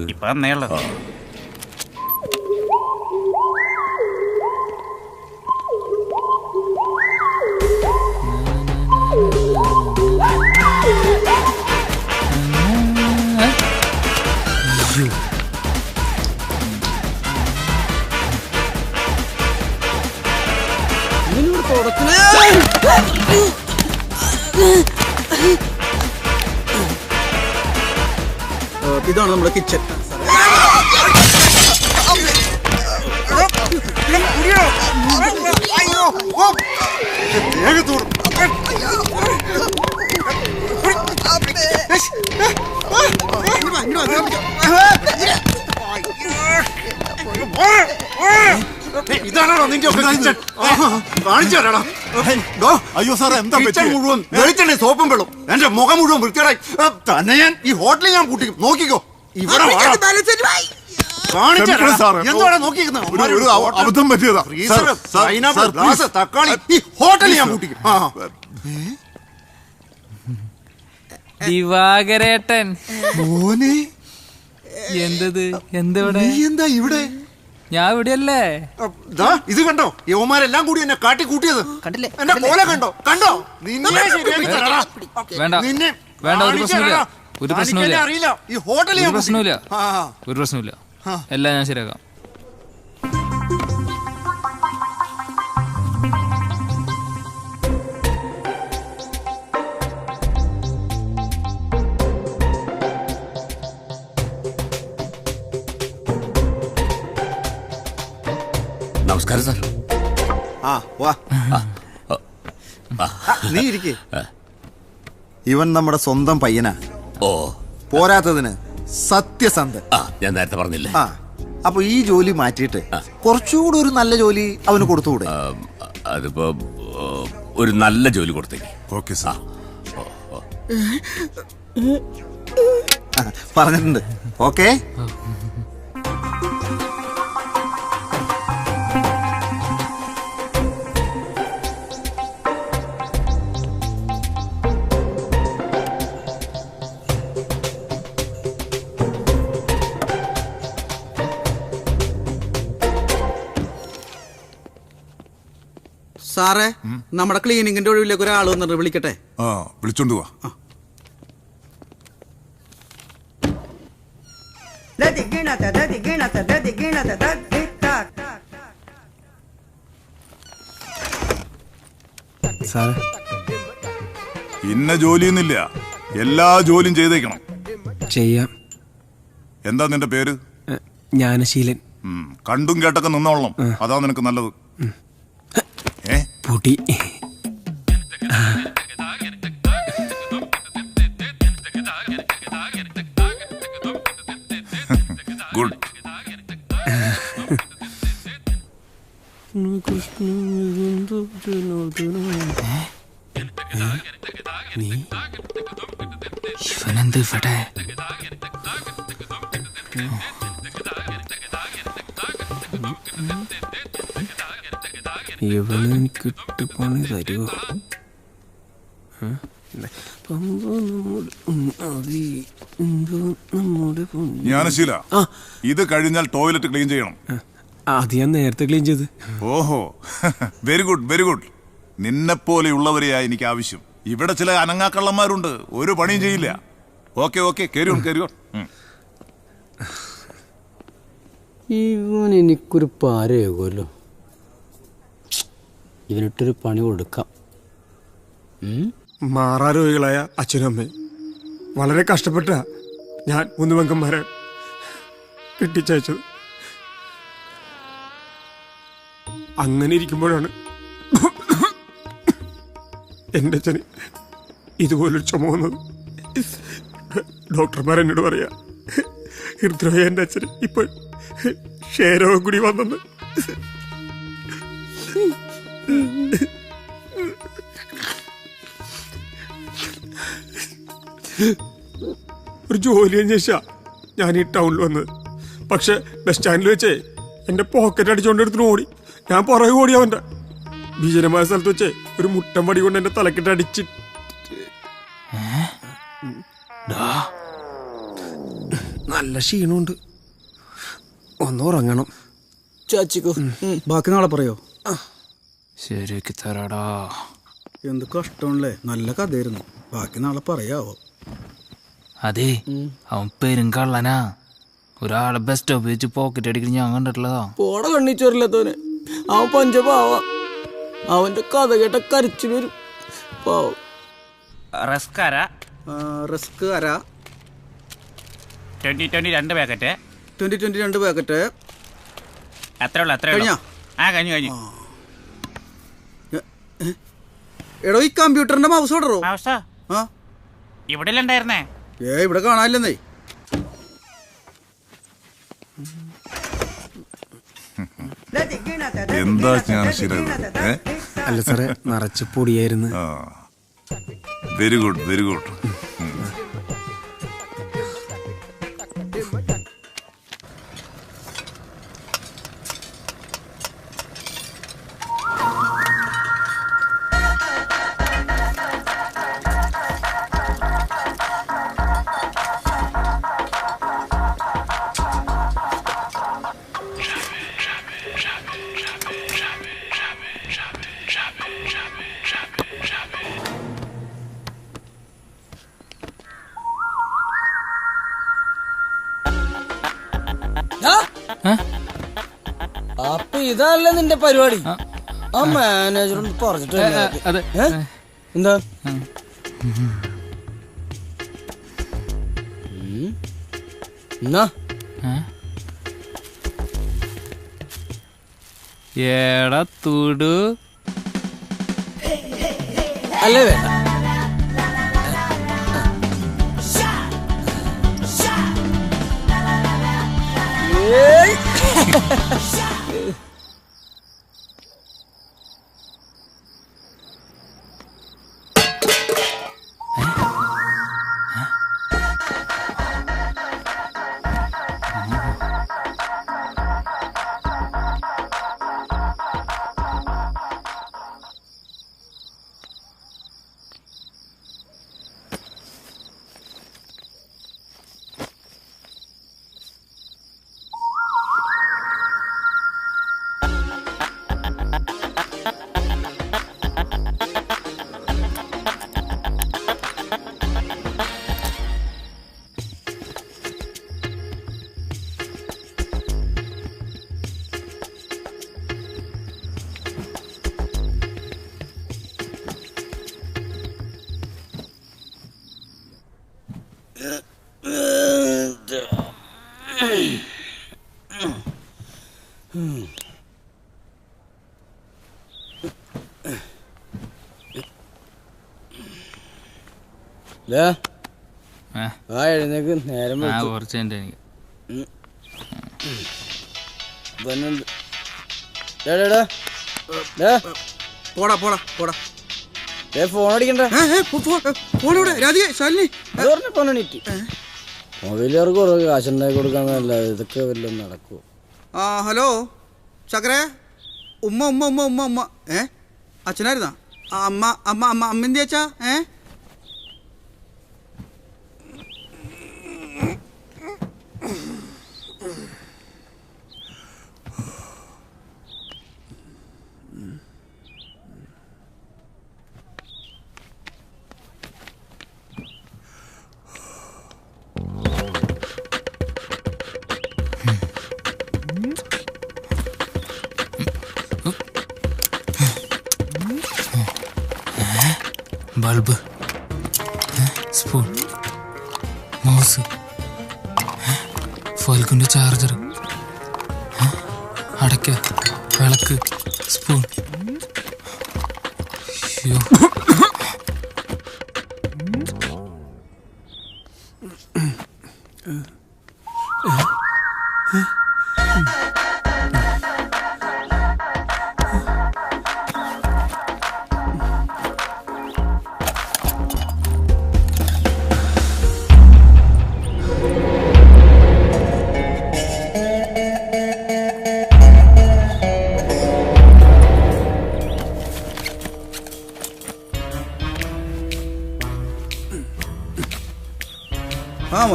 ഇതാണ് നമ്മുടെ കിച്ചൺ. ഇതാണോ നിന്റെ കിച്ചൺ? കാണിച്ചു തരാടാ. അയ്യോ സാറേ, എന്താ കിച്ചൺ മുഴുവൻ വെളിച്ചെണ്ണ സോപ്പും വെള്ളം. എന്റെ മുഖം മുഴുവൻ വൃത്തിയായി. തന്നെ ഞാൻ ഈ ഹോട്ടലിൽ ഞാൻ പൂട്ടിക്കും. നോക്കിക്കോ. ഇവിടെ അബദ്ധം പറ്റിയതാ. തക്കാളി ഈ ഹോട്ടലിൽ ഞാൻ പൂട്ടിക്കും. ദിവാകരേട്ടൻ മോനെ, എന്തത്? എന്തെവിടെ? എന്താ ഇവിടെ? ഞാൻ ഇവിടെയല്ലേ. ഇത് കണ്ടോ? യവന്മാരെല്ലാം കൂടി എന്നെ കാട്ടി കൂട്ടിയത് കണ്ടില്ലേ? എന്റെ കോല കണ്ടോ? കണ്ടോ? വേണ്ട, ഒരു പ്രശ്നമില്ല. ഒരു പ്രശ്നമില്ല. ഈ ഹോട്ടലിൽ ഒരു പ്രശ്നമില്ല. ഒരു പ്രശ്നമില്ല. എല്ലാം ഞാൻ ശരിയാക്കാം. നമസ്കാരം സാർ. നീ ഇരിക്കേ. ഇവൻ നമ്മുടെ സ്വന്തം പയ്യനാ. ഓ, പോരാത്തതിന് സത്യസന്ധൻ. ഞാൻ നേരത്തെ പറഞ്ഞില്ലേ. അപ്പൊ ഈ ജോലി മാറ്റിയിട്ട് കുറച്ചുകൂടി ഒരു നല്ല ജോലി അവന് കൊടുത്തുകൂടെ? അതിപ്പോ ഒരു നല്ല ജോലി കൊടുത്തേക്ക്. Okay sir. പറഞ്ഞിട്ടുണ്ട്. ഓക്കെ. സാറേ, നമ്മുടെ ക്ലീനിങ്ങിന്റെ ഒഴിവിലേക്ക് ഒരാൾ വന്നിട്ട് വിളിക്കട്ടെ. വിളിച്ചോണ്ട് പോവാ. ഇന്ന ജോലിയൊന്നുമില്ല, എല്ലാ ജോലിയും ചെയ്തേക്കണം. ചെയ്യാം. എന്താ നിന്റെ പേര്? ജ്ഞാനശീലൻ. കണ്ടും കേട്ടൊക്കെ നിന്നോളണം, അതാ നിനക്ക് നല്ലത്. പൊടി. ഗുഡ്. ഇവനെന്ത് ഇവിടെ? ഇവന് എനിക്ക് പണി തരുമോ? ജ്ഞാനശീല, ഇത് കഴിഞ്ഞാൽ ടോയ്ലറ്റ് ക്ലീൻ ചെയ്യണം. അത് ഞാൻ നേരത്തെ ക്ലീൻ ചെയ്ത്. ഓഹോ, വെരി ഗുഡ് വെരി ഗുഡ്. നിന്നെപ്പോലെയുള്ളവരെയാ എനിക്ക് ആവശ്യം. ഇവിടെ ചില അനങ്ങാക്കള്ളന്മാരുണ്ട്, ഒരു പണിയും ചെയ്യില്ല. ഓക്കെ ഓക്കെ, കേറി ഓൺ കേറി ഓൺ. ഇവൻ എനിക്കൊരു പാരയാകുമല്ലോ. ഇവനിട്ടൊരു പണി കൊടുക്കാം. മാറാരോഗികളായ അച്ഛനും അമ്മയും വളരെ കഷ്ടപ്പെട്ട ഞാൻ 3 പെങ്ങന്മാരെ കെട്ടിച്ചയച്ചത്. അങ്ങനെ ഇരിക്കുമ്പോഴാണ് എൻ്റെ അച്ഛന് ഇതുപോലൊരു ചുമ വന്നത്. ഡോക്ടർമാർ എന്നോട് പറയാ, ഹൃദ്രോഗ എൻ്റെ അച്ഛന് ഇപ്പോൾ ക്ഷയരോഗം കൂടി വന്നെന്ന്. ഒരു ജോലി അന്വേഷിച്ചാ ഞാൻ ഈ ടൗണിൽ വന്നത്. പക്ഷെ ബസ് സ്റ്റാൻഡിൽ വെച്ചേ എൻ്റെ പോക്കറ്റ് അടിച്ചുകൊണ്ടെടുത്തിന് ഓടി. ഞാൻ പുറകെ ഓടി അവൻ്റെ. ഭീകരമായ സ്ഥലത്ത് വെച്ചേ ഒരു മുട്ടം വടി കൊണ്ട് എൻ്റെ തലക്കെട്ട് അടിച്ച്. നല്ല ക്ഷീണമുണ്ട്, ഒന്ന് ഉറങ്ങണം. ചാച്ചിക്കോ, ബാക്കി നാളെ പറയോ? ശരിയാക്കി തരാടാ. എന്ത് കഷ്ടമല്ലേ, നല്ല കഥയായിരുന്നു. ബാക്കി നാളെ പറയാവോ? അതെ, അവൻ പെരുങ്കള്ളനാ. ഒരാളെ ബസ് സ്റ്റോപ്പ് വെച്ച് പോക്കറ്റ് അടിക്കുന്ന ഞാൻ കണ്ടിട്ടുള്ളതാ. പോട കണ്ണിച്ചോറില്ലാത്തവനെ. അവൻ പഞ്ചപാവ. അവന്റെ കഥ കേട്ട കരച്ചിൽ വരും. പാവം. റസ്ക് അര. റസ്ക് അര. 2020 2 പാക്കറ്റ്. 2020 2 പാക്കറ്റ്. അത്രേ ഉള്ളൂ, അത്രേ ഉള്ളൂ. കഴിഞ്ഞു. എടോ, ഈ കമ്പ്യൂട്ടറിന്റെ മൗസ് ഓർഡറോ? ഇവിടെ ഉണ്ടായിരുന്നേ. ഇവിടെ കാണാനില്ലെന്നേ. എന്താ ജ്ഞാനശീല? അല്ല സാറേ, നിറച്ച് പൊടിയായിരുന്നു. Very good very good. അപ്പൊ ഇതല്ലേ നിന്റെ പരിപാടി? ആ മാനേജറോട് പറഞ്ഞിട്ട് എന്താ? ഏടാ തൂടു. അല്ലേ വേണ്ട. എഴുന്നേക്ക് നേരം പോടാ പോടാ പോടാ ഫോൺ അടിക്കണ്ട മൊബൈലുകാർക്ക് കുറേ കാശുണ്ടാക്കി കൊടുക്കാന്നല്ല ഇതൊക്കെ വല്ലതും നടക്കുമോ? ആ ഹലോ ചക്കരേ, ഉമ്മ ഉമ്മ ഉമ്മ ഉമ്മ ഉമ്മ അച്ഛനായിരുന്നാ? അമ്മ അമ്മ അമ്മ അമ്മ അച്ഛാ ബൾബ്, സ്പൂൺ, മൗസ്, ഫോൽക്കിൻ്റെ ചാർജർ, അടയ്ക്ക, വിളക്ക്, സ്പൂൺ. അയ്യോ,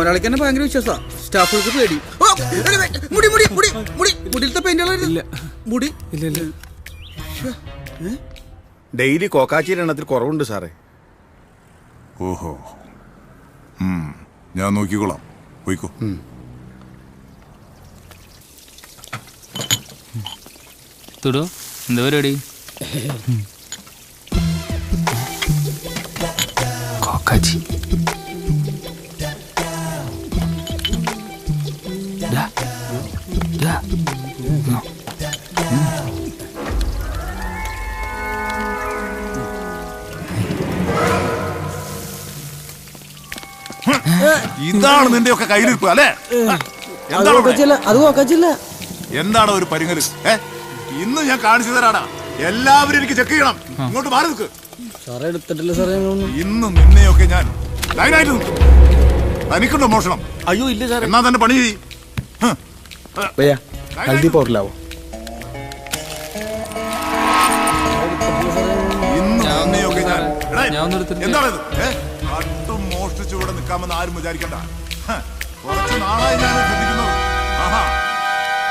ഒരാൾക്ക് തന്നെ ഭയങ്കര വിശ്വാസാ, സ്റ്റാഫുകൾക്ക് പേടി. മുടി മുടി മുടി മുടി മുടിയിലത്തെ പെയിന്റുകളില്ല മുടി. ഡെയിലി കോക്കാച്ചിയുടെ എണ്ണത്തിൽ കുറവുണ്ട് സാറേ. ഓഹോ, ഞാൻ നോക്കിക്കോളാം, പോയിക്കോ. തുടോ, എന്താ പരിപാടി? കോക്കാച്ചി ഇതാണ് നിന്റെ ഒക്കെ കയ്യിലിരിപ്പ് അല്ലേ? എന്താണ് ഒരു പരിങ്ങല്? ഇന്ന് ഞാൻ കാണിച്ചു തരാടാ. എല്ലാവരും എനിക്ക് ചെക്ക് ചെയ്യണം. ഇങ്ങോട്ട് മാറി നിൽക്ക്. ഇന്ന് നിന്നെയൊക്കെ ഞാൻ ലൈനായിട്ട് നിൽക്കും. തനിക്കുണ്ടോ മോഷണം? അയ്യോ ഇല്ല സാർ. എന്നാ തന്നെ പണി ചെയ്യ്. ഹൽദി പൗഡറിലാവോ? ഇന്ന് നിന്നെയൊക്കെ ഞാൻ എന്താണത്? കട്ടും മോഷ്ടിച്ചു ഇവിടെ നിൽക്കാമെന്ന് ആരും വിചാരിക്കണ്ട. കുറച്ച് നാളായി ഞാൻ ശ്രദ്ധിക്കുന്നത്. ആഹാ,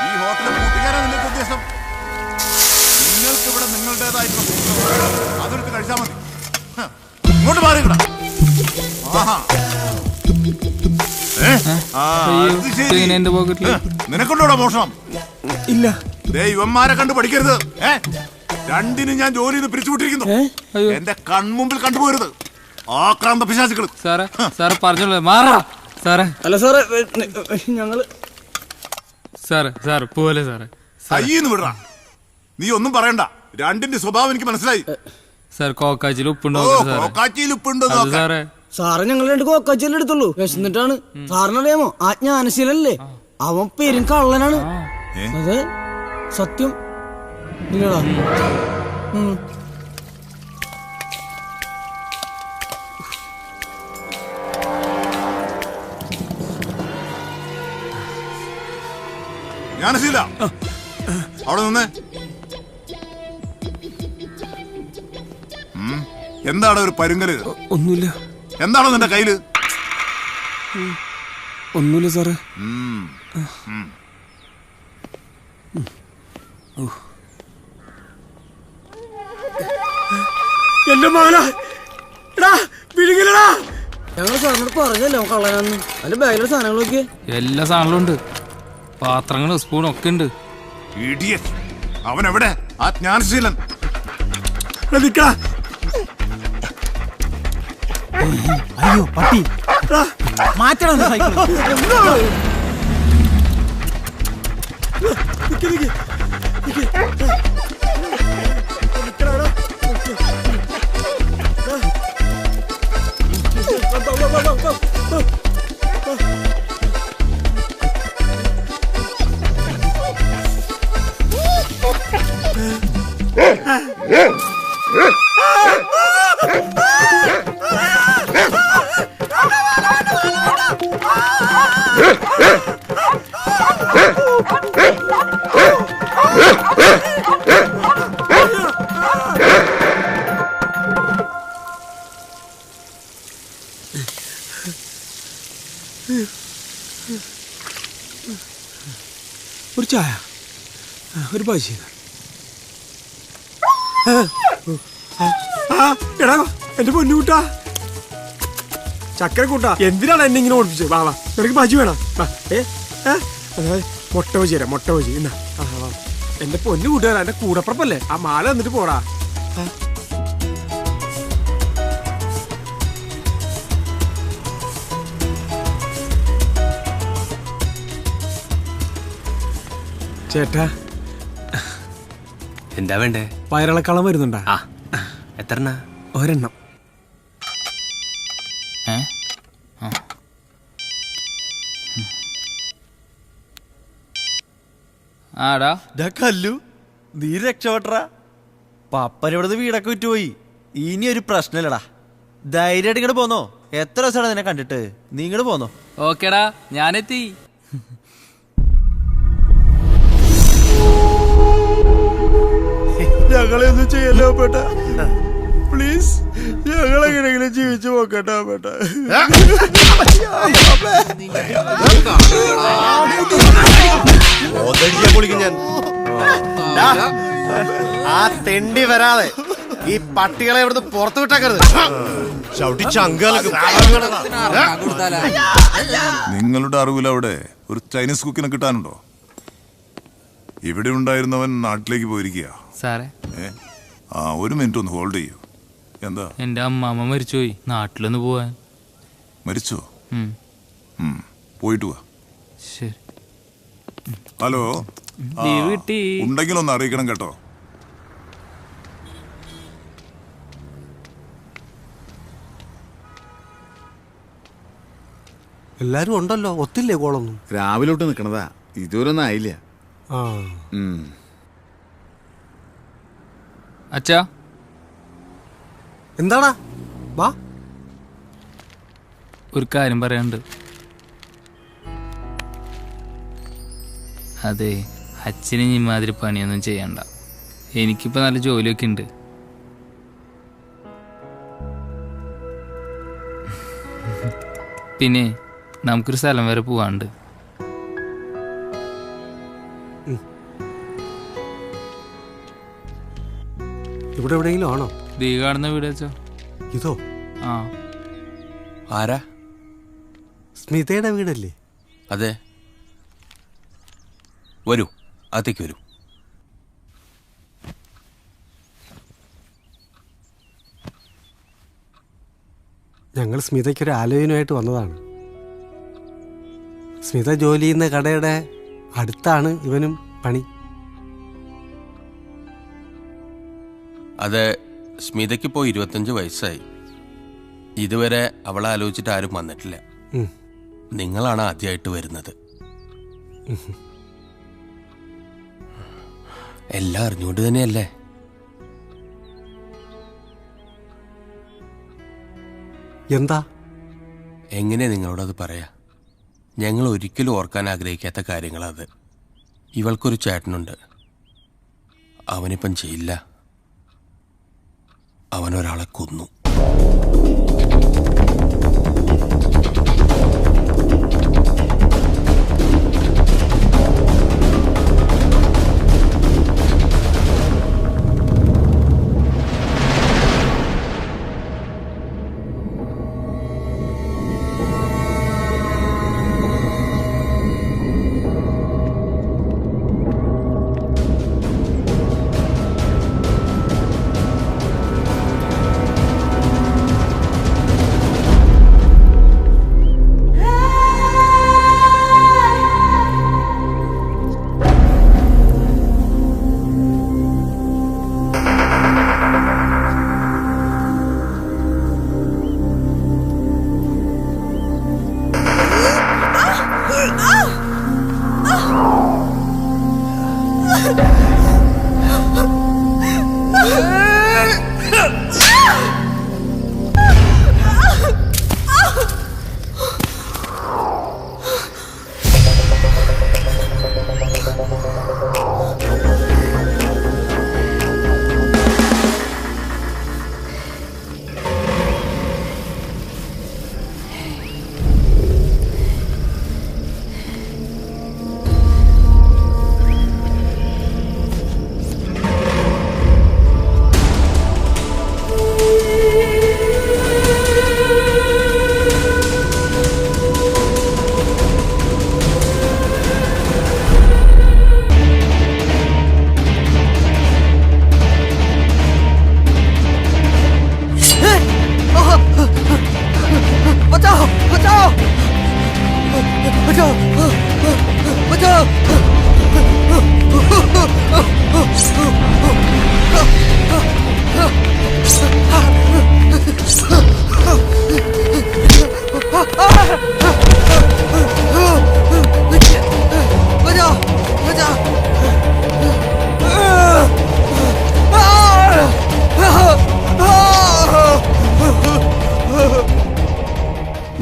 ഈ ഹോട്ടൽ പൂട്ടിക്കാനാ നിന്റെ ഉദ്ദേശം? നിങ്ങൾക്ക് ഇവിടെ നിങ്ങളുടേതായിട്ടുള്ള അതെടുത്ത് കഴിച്ചാൽ മതി. ഇങ്ങോട്ട് മാറിക്കടാ. ആഹാ, നിനക്കുണ്ടോടാ മോഷണം? ഇല്ല. ഇവന്മാരെ കണ്ട് പഠിക്കരുത്. രണ്ടിനും ഞാൻ ജോലി പിരിച്ചുവിട്ടിരിക്കുന്നു. എന്റെ കൺമുമ്പിൽ കണ്ടുപോരുത്. ആക്രാന്ത പിശാചുക്കൾ. സാറേ സാറ് പറഞ്ഞോളൂ, മാറാ സാറേ. അല്ല സാറേ, ഞങ്ങള് സാറ് പോലെ സാറേ. അയ്യെന്ന് വിടറാ. നീ ഒന്നും പറയണ്ട. രണ്ടിന്റെ സ്വഭാവം എനിക്ക് മനസ്സിലായി. സാർ കോക്കാച്ചിൽ ഉപ്പുണ്ടോ സാറേ? സാറ് ഞങ്ങൾ 2 കോക്കാച്ചല്ലേ എടുത്തുള്ളൂ. വിശന്നിട്ടാണ്. സാറിനറിയാമോ ആ ജ്ഞാനശീലല്ലേ, അവൻ പേരും കള്ളനാണ്. അതെ സത്യം. ഇല്ലടാ. ജ്ഞാനശീല അവിടെ നിന്ന് എന്താണ് ഒരു പരുങ്ങല്? ഒന്നുമില്ല. എന്താണ് നിന്റെ കയ്യില്? ഒന്നുമില്ല സാറേ. എന്റെ മാല വിഴുങ്ങില്ലടാ. ഞങ്ങൾ സാറിനോട് പറഞ്ഞല്ലോ കള്ളനാന്ന്. അതിന്റെ ബാഗിലെ സാധനങ്ങൾ നോക്കിയേ. എല്ലാ സാധനങ്ങളും ഉണ്ട്, പാത്രങ്ങളും സ്പൂണും ഒക്കെ ഉണ്ട്. അവൻ എവിടെ ആ ജ്ഞാനശീലൻ? അയ്യോ പട്ടി മാറ്റണം സൈക്കിൾ. ഒരു ചായ, ഒരു പൈസ. എടാ എന്റെ പൊന്നു കൂട്ടാ, ചക്കര കൂട്ടാ, എന്തിനാണ് എന്നെ ഇങ്ങനെ ഓടിപ്പിച്ചത്? വാ വാ, നിനക്ക് ബജി വേണം? അതായത് മുട്ട ബജി തരാം, മുട്ട ബജി. എന്നാ എന്റെ പൊന്നു കൂട്ടുകാരാ, എന്റെ കൂടപ്പുറപ്പല്ലേ, ആ മാല എന്നിട്ട് പോടാ. ചേട്ടാ എന്താ വേണ്ടേ? വയറിളക്കളം വരുന്നുണ്ടാ? എത്ര? ഒരെണ്ണം. കല്ലു നീ രക്ഷപ്പെട്ട. പപ്പനിവിടുന്ന് വീടൊക്കെ വിറ്റുപോയി. ഇനി ഒരു പ്രശ്നമില്ലടാ. ധൈര്യമായിട്ട് ഇങ്ങോട്ട് പോന്നോ. എത്ര ദിവസമാണ് നിന്നെ കണ്ടിട്ട്. നീ ഇങ്ങോട്ട് പോന്നോ. ഓക്കേടാ, ഞാനെത്തി. ഞങ്ങളെ ഒന്നും ചെയ്യല്ലോ പേട്ട, പ്ലീസ്. ഞങ്ങളെങ്ങനെങ്കിലും ജീവിച്ചു പോക്കട്ടെ പേട്ട. ആ തെണ്ടി വരാതെ ഈ പട്ടികളെ ഇവിടുന്ന് പുറത്തു വിട്ടേക്കരുത്. നിങ്ങളുടെ അറിവിൽ അവിടെ ഒരു ചൈനീസ് കുക്കിനെ കിട്ടാനുണ്ടോ? ഇവിടെ ഉണ്ടായിരുന്നവൻ നാട്ടിലേക്ക് പോയിരിക്കുക സാറേ. ഒരു മിനിറ്റ് ഒന്ന് ഹോൾഡ് ചെയ്യൂ. എന്താ? എന്റെ അമ്മാമ്മ മരിച്ചുപോയി, നാട്ടിലൊന്ന് പോവാൻ. മരിച്ചോ? പോയിട്ട് വാ. ശരി. ഹലോ, ലീവ് കിട്ടി ഉണ്ടെങ്കിലൊന്ന് അറിയിക്കണം കേട്ടോ. എല്ലാരും ഉണ്ടല്ലോ, ഒത്തില്ലേ കോളൊന്നും? രാവിലോട്ട് നിക്കണതാ, ഇതുവരെ ഒന്നും ആയില്ല. അച്ഛാ, എന്താടാ? വാ, ഒരു കാര്യം പറയാനുണ്ട്. അതെ, അച്ഛന് ഇമാതിരി പണിയൊന്നും ചെയ്യണ്ട. എനിക്കിപ്പോ നല്ല ജോലിയൊക്കെ ഉണ്ട്. പിന്നെ നമുക്കൊരു സ്ഥലം വരെ പോവാണ്ട്. ഇവിടെ എവിടെയെങ്കിലും ആണോ? ദീ കാണുന്ന വീട് വെച്ചോ. ഇതോ? ആരാ? സ്മിതയുടെ വീടല്ലേ? അതെ, വരൂ, അകത്തേക്ക് വരൂ. ഞങ്ങൾ സ്മിതയ്ക്കൊരു ആലോചനയായിട്ട് വന്നതാണ്. സ്മിത ജോലി ചെയ്യുന്ന കടയുടെ അടുത്താണ് ഇവനും പണി. അത് സ്മിതയ്ക്കിപ്പോ 25 വയസ്സായി. ഇതുവരെ അവളെ ആലോചിച്ചിട്ട് ആരും വന്നിട്ടില്ല. നിങ്ങളാണ് ആദ്യമായിട്ട് വരുന്നത്. എല്ലാം അറിഞ്ഞുകൊണ്ട് തന്നെയല്ലേ? എന്താ? എങ്ങനെയാ നിങ്ങളോടത് പറയാ? ഞങ്ങൾ ഒരിക്കലും ഓർക്കാൻ ആഗ്രഹിക്കാത്ത കാര്യങ്ങളത്. ഇവൾക്കൊരു ചേട്ടനുണ്ട്. അവനിപ്പം ചെയ്യില്ല. അവനൊരാളെ കൊന്നു.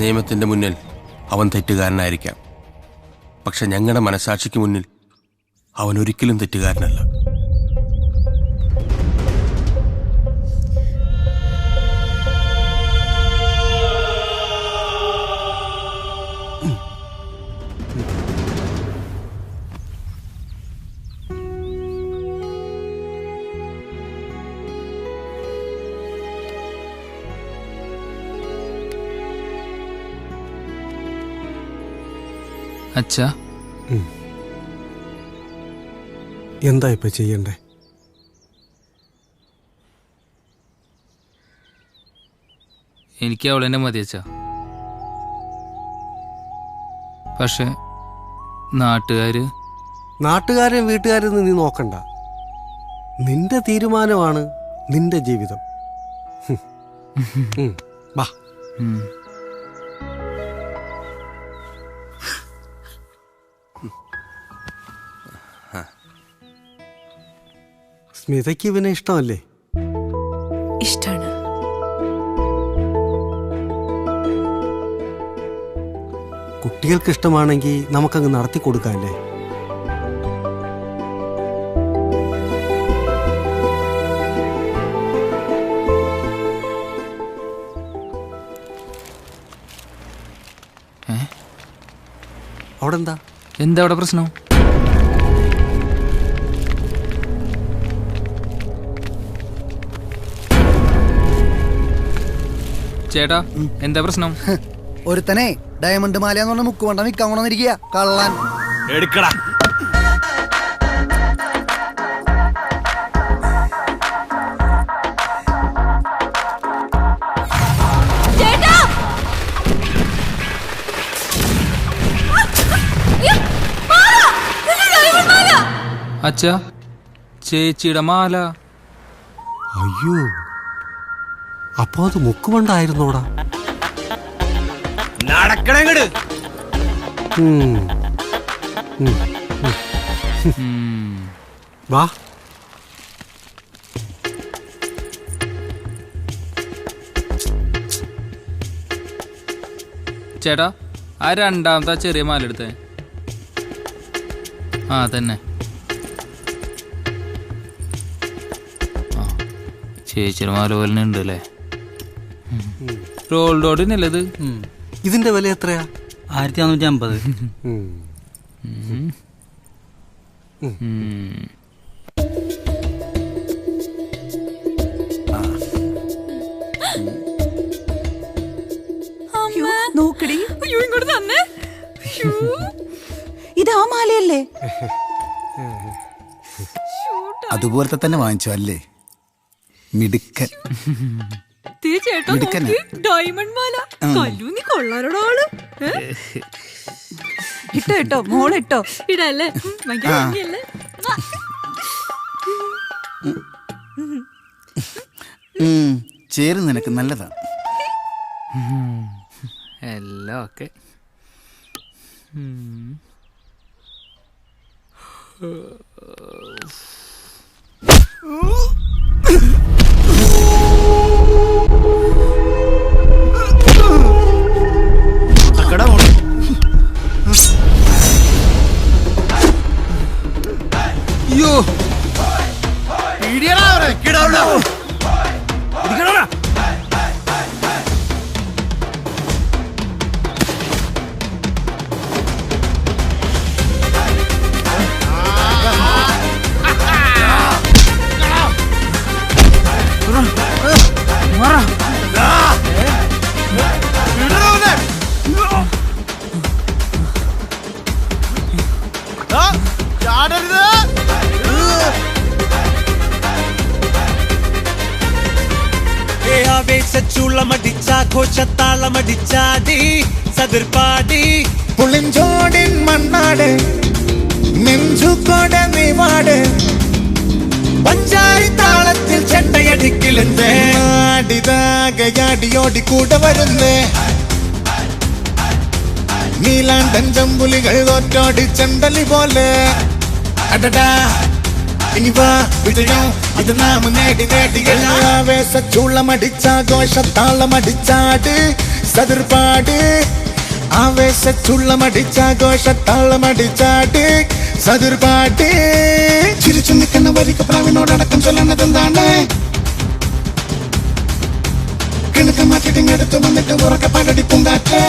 നിയമത്തിന്റെ മുന്നിൽ അവൻ തെറ്റുകാരനായിരിക്കാം. പക്ഷെ ഞങ്ങളുടെ മനസാക്ഷിക്ക് മുന്നിൽ അവൻ ഒരിക്കലും തെറ്റുകാരനല്ല. അച്ഛാ, എന്താ ഇപ്പൊ ചെയ്യണ്ടേ? എനിക്ക് അവളെന്നെ മതി അച്ഛാ. പക്ഷെ നാട്ടുകാരെയും വീട്ടുകാരെയും നീ നോക്കണ്ട. നിന്റെ തീരുമാനമാണ് നിന്റെ ജീവിതം. വാ. സ്മിതയ്ക്ക് ഇവനെ ഇഷ്ടമല്ലേ? ഇഷ്ടാണ്. കുട്ടികൾക്ക് ഇഷ്ടമാണെങ്കിൽ നമുക്കങ്ങ് നടത്തി കൊടുക്കാല്ലേ? അവിടെ എന്താ അവിടെ പ്രശ്നം? ചേട്ടാ, എന്താ പ്രശ്നം? ഒരുത്തനെ ഡയമണ്ട് മാലയെന്ന് പറഞ്ഞ മുക്ക് വേണ്ട വിൽക്കാൻ കൊണ്ടിരിക്കുക കള്ളൻ. എടുക്കടാ. അച്ഛാ, ചേച്ചിയുടെ മാല. അയ്യോ, അപ്പൊ അത് മുക്കുമണ്ടായിരുന്നോടാ. നടക്കണങ്ങട്. വാ. ചേട്ടാ ആ രണ്ടാമത്തെ ചെറിയ മാല എടുത്തേ. ആ തന്നെ. ആ ചേച്ചിയുടെ മാല പോലെ ഉണ്ട് അല്ലേ. റോൾഡോടിനല്ലത്. ഇതിന്റെ വില എത്രയാ? 1450. നോക്കടി. അയ്യോ ഇങ്ങോട്ട് തന്നെ. ഇതാ മാലയല്ലേ? അതുപോലത്തെ തന്നെ വാങ്ങിച്ചു അല്ലേ? മിടുക്കൻ. ചേട്ടാ ഡയമണ്ട് മാല. കല്ലു നീ കൊള്ളാരോടോ ആള്. ഇട്ടോ ഇട്ടോ മോളിട്ടോ ഇടല്ലേ. ചേരും നിനക്ക് നല്ലതാണ്. എല്ലാം ഓക്കെ. അയ്യോ ചൂളമടിച്ചാഘോഷത്താളമടിച്ചാടി സതിർപ്പാടി പുളിഞ്ചോടിൻ മണ്ണാട് നെഞ്ചുകൊട നീവാട് പഞ്ചാരി താളത്തിൽ ചെണ്ടയടിക്കലുണ്ട്. ആടിതാകയാടിയോടി കൂടെ വരുന്നേ നീലാണ്ടൻ ചമ്പുലികൾ തോറ്റോടി ചെണ്ടലി പോലെ. അടടാ ഇനി വാ വിജയം ഇത് നാം നേടി നേടിയാവേശ ചുള്ളമടിച്ചാഘോഷത്താളമടിച്ചാട് സതിർപ്പാട്. ആവേശ ചുള്ളമടിച്ചാഘോഷത്താളമടിച്ചാട് സതിർപ്പാട്. ചിരിച്ചു നിൽക്കുന്ന വരിക പ്രാവിനോടടക്കം ചൊല്ലണതെന്താണ്? കിണക്ക് മാറ്റിട്ടിങ്ങെടുത്ത് വന്നിട്ട് ഉറക്കെ പാടടി പൂങ്കാറ്റ്.